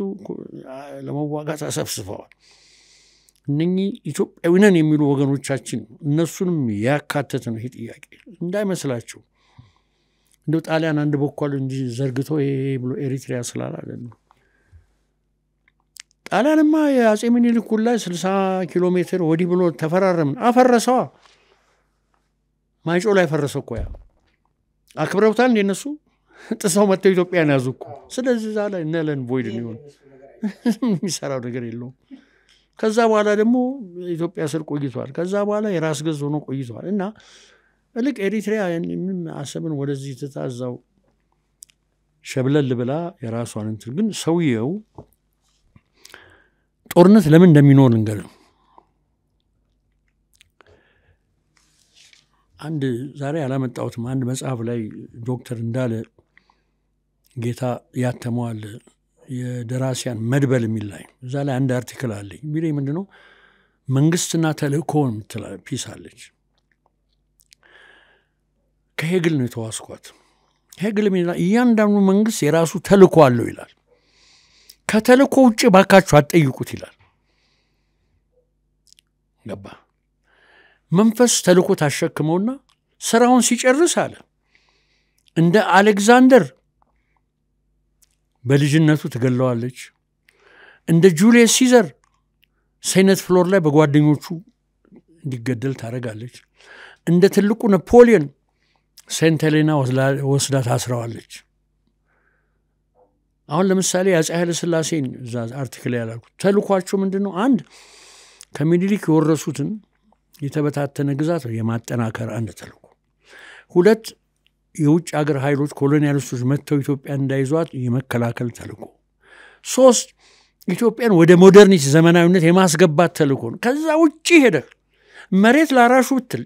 ለመዋጋት አሰብስበዋል እነኚህ ኢትዮጵያዊ ነን የሚሉ ወገኖቻችን እነሱንም ያካተተ ነው ይሄ ጥያቄ እንዳይመስላችሁ እንደው ጣሊያን አንድ በኩል እንጂ ዘርግቶ ይሄ ብሎ ኤሪትሪያ ስላላለ ነው ጣሊያንማ የአጼ ምኒልክ ላይ 60 ኪሎ ሜትር ወዲህ ብሎ ተፈራረምን አፈረሰዋ ማይጮ ላይ ፈረሰው እኮ ያ አክብረውታል እንደነሱ ጥሰው መጥተው ኢትዮጵያን ያዙኩ ስለዚህ ዛላ ነለን ቮይድ ነው የሚሰራው ነገር የለውም ከዛ በኋላ ደግሞ ኢትዮጵያ ስር ቆይቷል ከዛ በኋላ የራስ ገዝ ሆኖ ቆይቷል እና ልክ ኤሪትሪያ ምን አሰብን ወደዚህ ተታዛው ሸብለል ብላ የራሷን እንትን ግን ሰውየው ጦርነት ለምን እንደሚኖር እንገር አንድ ዛሬ አላመጣሁትም አንድ መጽሐፍ ላይ ዶክተር እንዳለ ጌታ ያተመዋል የደራሲያን መድበል የሚል ላይ እዛ ላይ አንድ አርቲክል አለኝ ቢለኝ ምንድነው መንግስትና ተልእኮን ፒስ አለች ከሄግል ነው የተዋስኳት ሄግል የሚለው እያንዳንዱ መንግስት የራሱ ተልእኮ አለው ይላል ከተልእኮ ውጭ ባካችሁ አትጠይቁት ይላል ገባ መንፈስ ተልእኮ ታሸክመውና ስራውን ሲጨርስ አለ እንደ አሌክዛንደር በልጅነቱ ትገለዋለች እንደ ጁሊየስ ሲዘር ሴኔት ፍሎር ላይ በጓደኞቹ እንዲገደል ታረጋለች እንደ ትልቁ ናፖሊዮን ሴንት ሄሌና ወስዳ ታስረዋለች አሁን ለምሳሌ አፄ ኃይለ ሥላሴን እዛ አርቲክል ያላልኩት ተልኳቸው ምንድነው አንድ ከምኒልክ የወረሱትን የተበታተነ ግዛት የማጠናከር አንድ ተልኮ ሁለት የውጭ ሀገር ኃይሎች ኮሎኒያሊስቶች መጥተው ኢትዮጵያ እንዳይዟት የመከላከል ተልኮ ሶስት ኢትዮጵያን ወደ ሞደርኒቲ ዘመናዊነት የማስገባት ተልኮ ነው ከዛ ውጪ ሄደ መሬት ላራሹ ብትል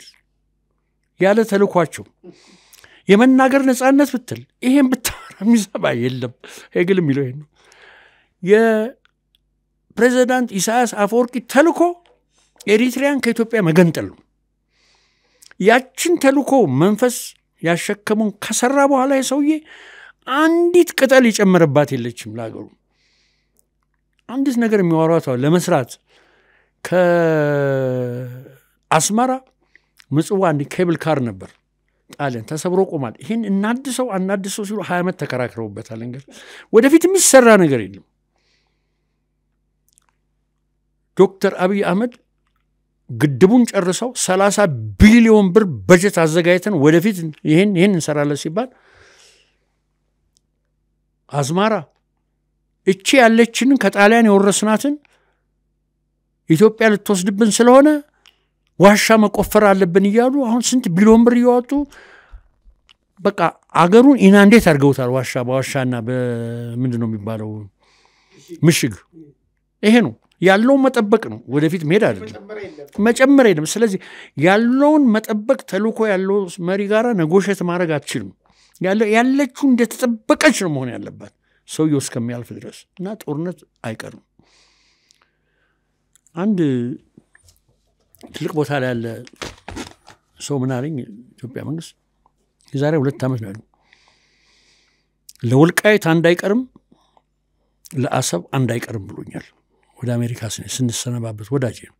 ያለ ተልኳቸው የመናገር ነፃነት ብትል ይሄን ብታወራ የሚሰማ የለም ሄግል የሚለው ይሄን ነው የፕሬዝዳንት ኢሳያስ አፈወርቂ ተልኮ ኤሪትሪያን ከኢትዮጵያ መገንጠል ነው ያችን ተልኮ መንፈስ ያሸከመውን ከሰራ በኋላ የሰውዬ አንዲት ቅጠል ይጨመረባት የለችም ለሀገሩ አንዲት ነገር የሚዋራው ለመስራት ከአስመራ ምጽዋ አንድ ኬብል ካር ነበር ጣሊያን ተሰብሮ ቆማል ይሄን እናድሰው አናድሰው ሲሉ 20 ዓመት ተከራክረውበታል እንግዲህ ወደፊት የሚሰራ ነገር የለም ዶክተር አብይ አህመድ ግድቡን ጨርሰው 30 ቢሊዮን ብር በጀት አዘጋጅተን ወደፊት ይሄን እንሰራለን ሲባል አዝማራ እቺ ያለችን ከጣሊያን የወረስናትን ኢትዮጵያ ልትወስድብን ስለሆነ ዋሻ መቆፈር አለብን ይያሉ አሁን ስንት ቢሊዮን ብር ይወጡ በቃ አገሩን ኢናንዴት አድርገውታል ዋሻ በዋሻና በምንድነው የሚባለው ምሽግ ይሄ ነው ያለው መጠበቅ ነው ወደፊት መሄድ አይደለም መጨመር አይደለም ስለዚህ ያለውን መጠበቅ ተልኮ ያለው መሪ ጋራ ነጎሸት ማድረግ አትችልም ያለችው እንደተጠበቀች ነው መሆን ያለባት ሰውየው እስከሚያልፍ ድረስ እና ጦርነት አይቀርም አንድ ትልቅ ቦታ ላይ ያለ ሰው ምን አለኝ ኢትዮጵያ መንግስት የዛሬ 2 ዓመት ነው ለወልቃይት አንድ አይቀርም ለአሰብ አንድ አይቀርም ብሎኛል ወደ አሜሪካ ስንሰነባበት ወዳጄ ነው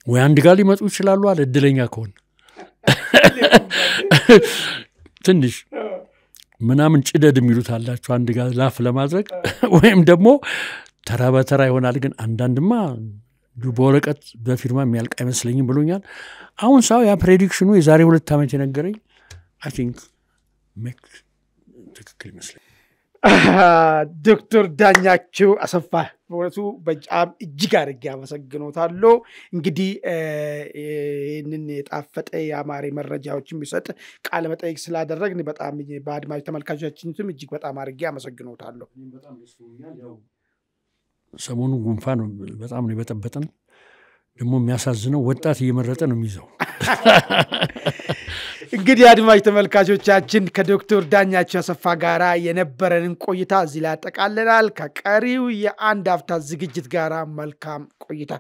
ወይ አንድ ጋር ሊመጡ ይችላሉ አለ እድለኛ ከሆነ ትንሽ ምናምን ጭደድ የሚሉት አላችሁ አንድ ጋር ላፍ ለማድረግ ወይም ደግሞ ተራ በተራ ይሆናል ግን አንዳንድማ በወረቀት በፊርማ የሚያልቅ አይመስለኝም ብሎኛል አሁን ሳው ያ ፕሬዲክሽኑ የዛሬ 2 ዓመት የነገረኝ አይ ቲንክ ትክክል ይመስለኛል ዶክተር ዳኛቸው አሰፋ በእውነቱ በጣም እጅግ አድርጌ አመሰግኖታለሁ እንግዲህ ይህንን የጣፈጠ የአማረ መረጃዎችን ቢሰጥ ቃለ መጠይቅ ስላደረግን በጣም በአድማጭ ተመልካቾቻችንም እጅግ በጣም አድርጌ አመሰግኖታለሁ በጣም ደስ ብሎኛል ያው ሰሞኑ ጉንፋን በጣም ነው የበጠበጠን ደግሞ የሚያሳዝነው ወጣት እየመረጠ ነው የሚይዘው እንግዲህ አድማጭ ተመልካቾቻችን ከዶክተር ዳኛቸው አሰፋ ጋራ የነበረንን ቆይታ እዚህ ላይ አጠቃለናል። ከቀሪው የአንድ አፍታ ዝግጅት ጋራ መልካም ቆይታ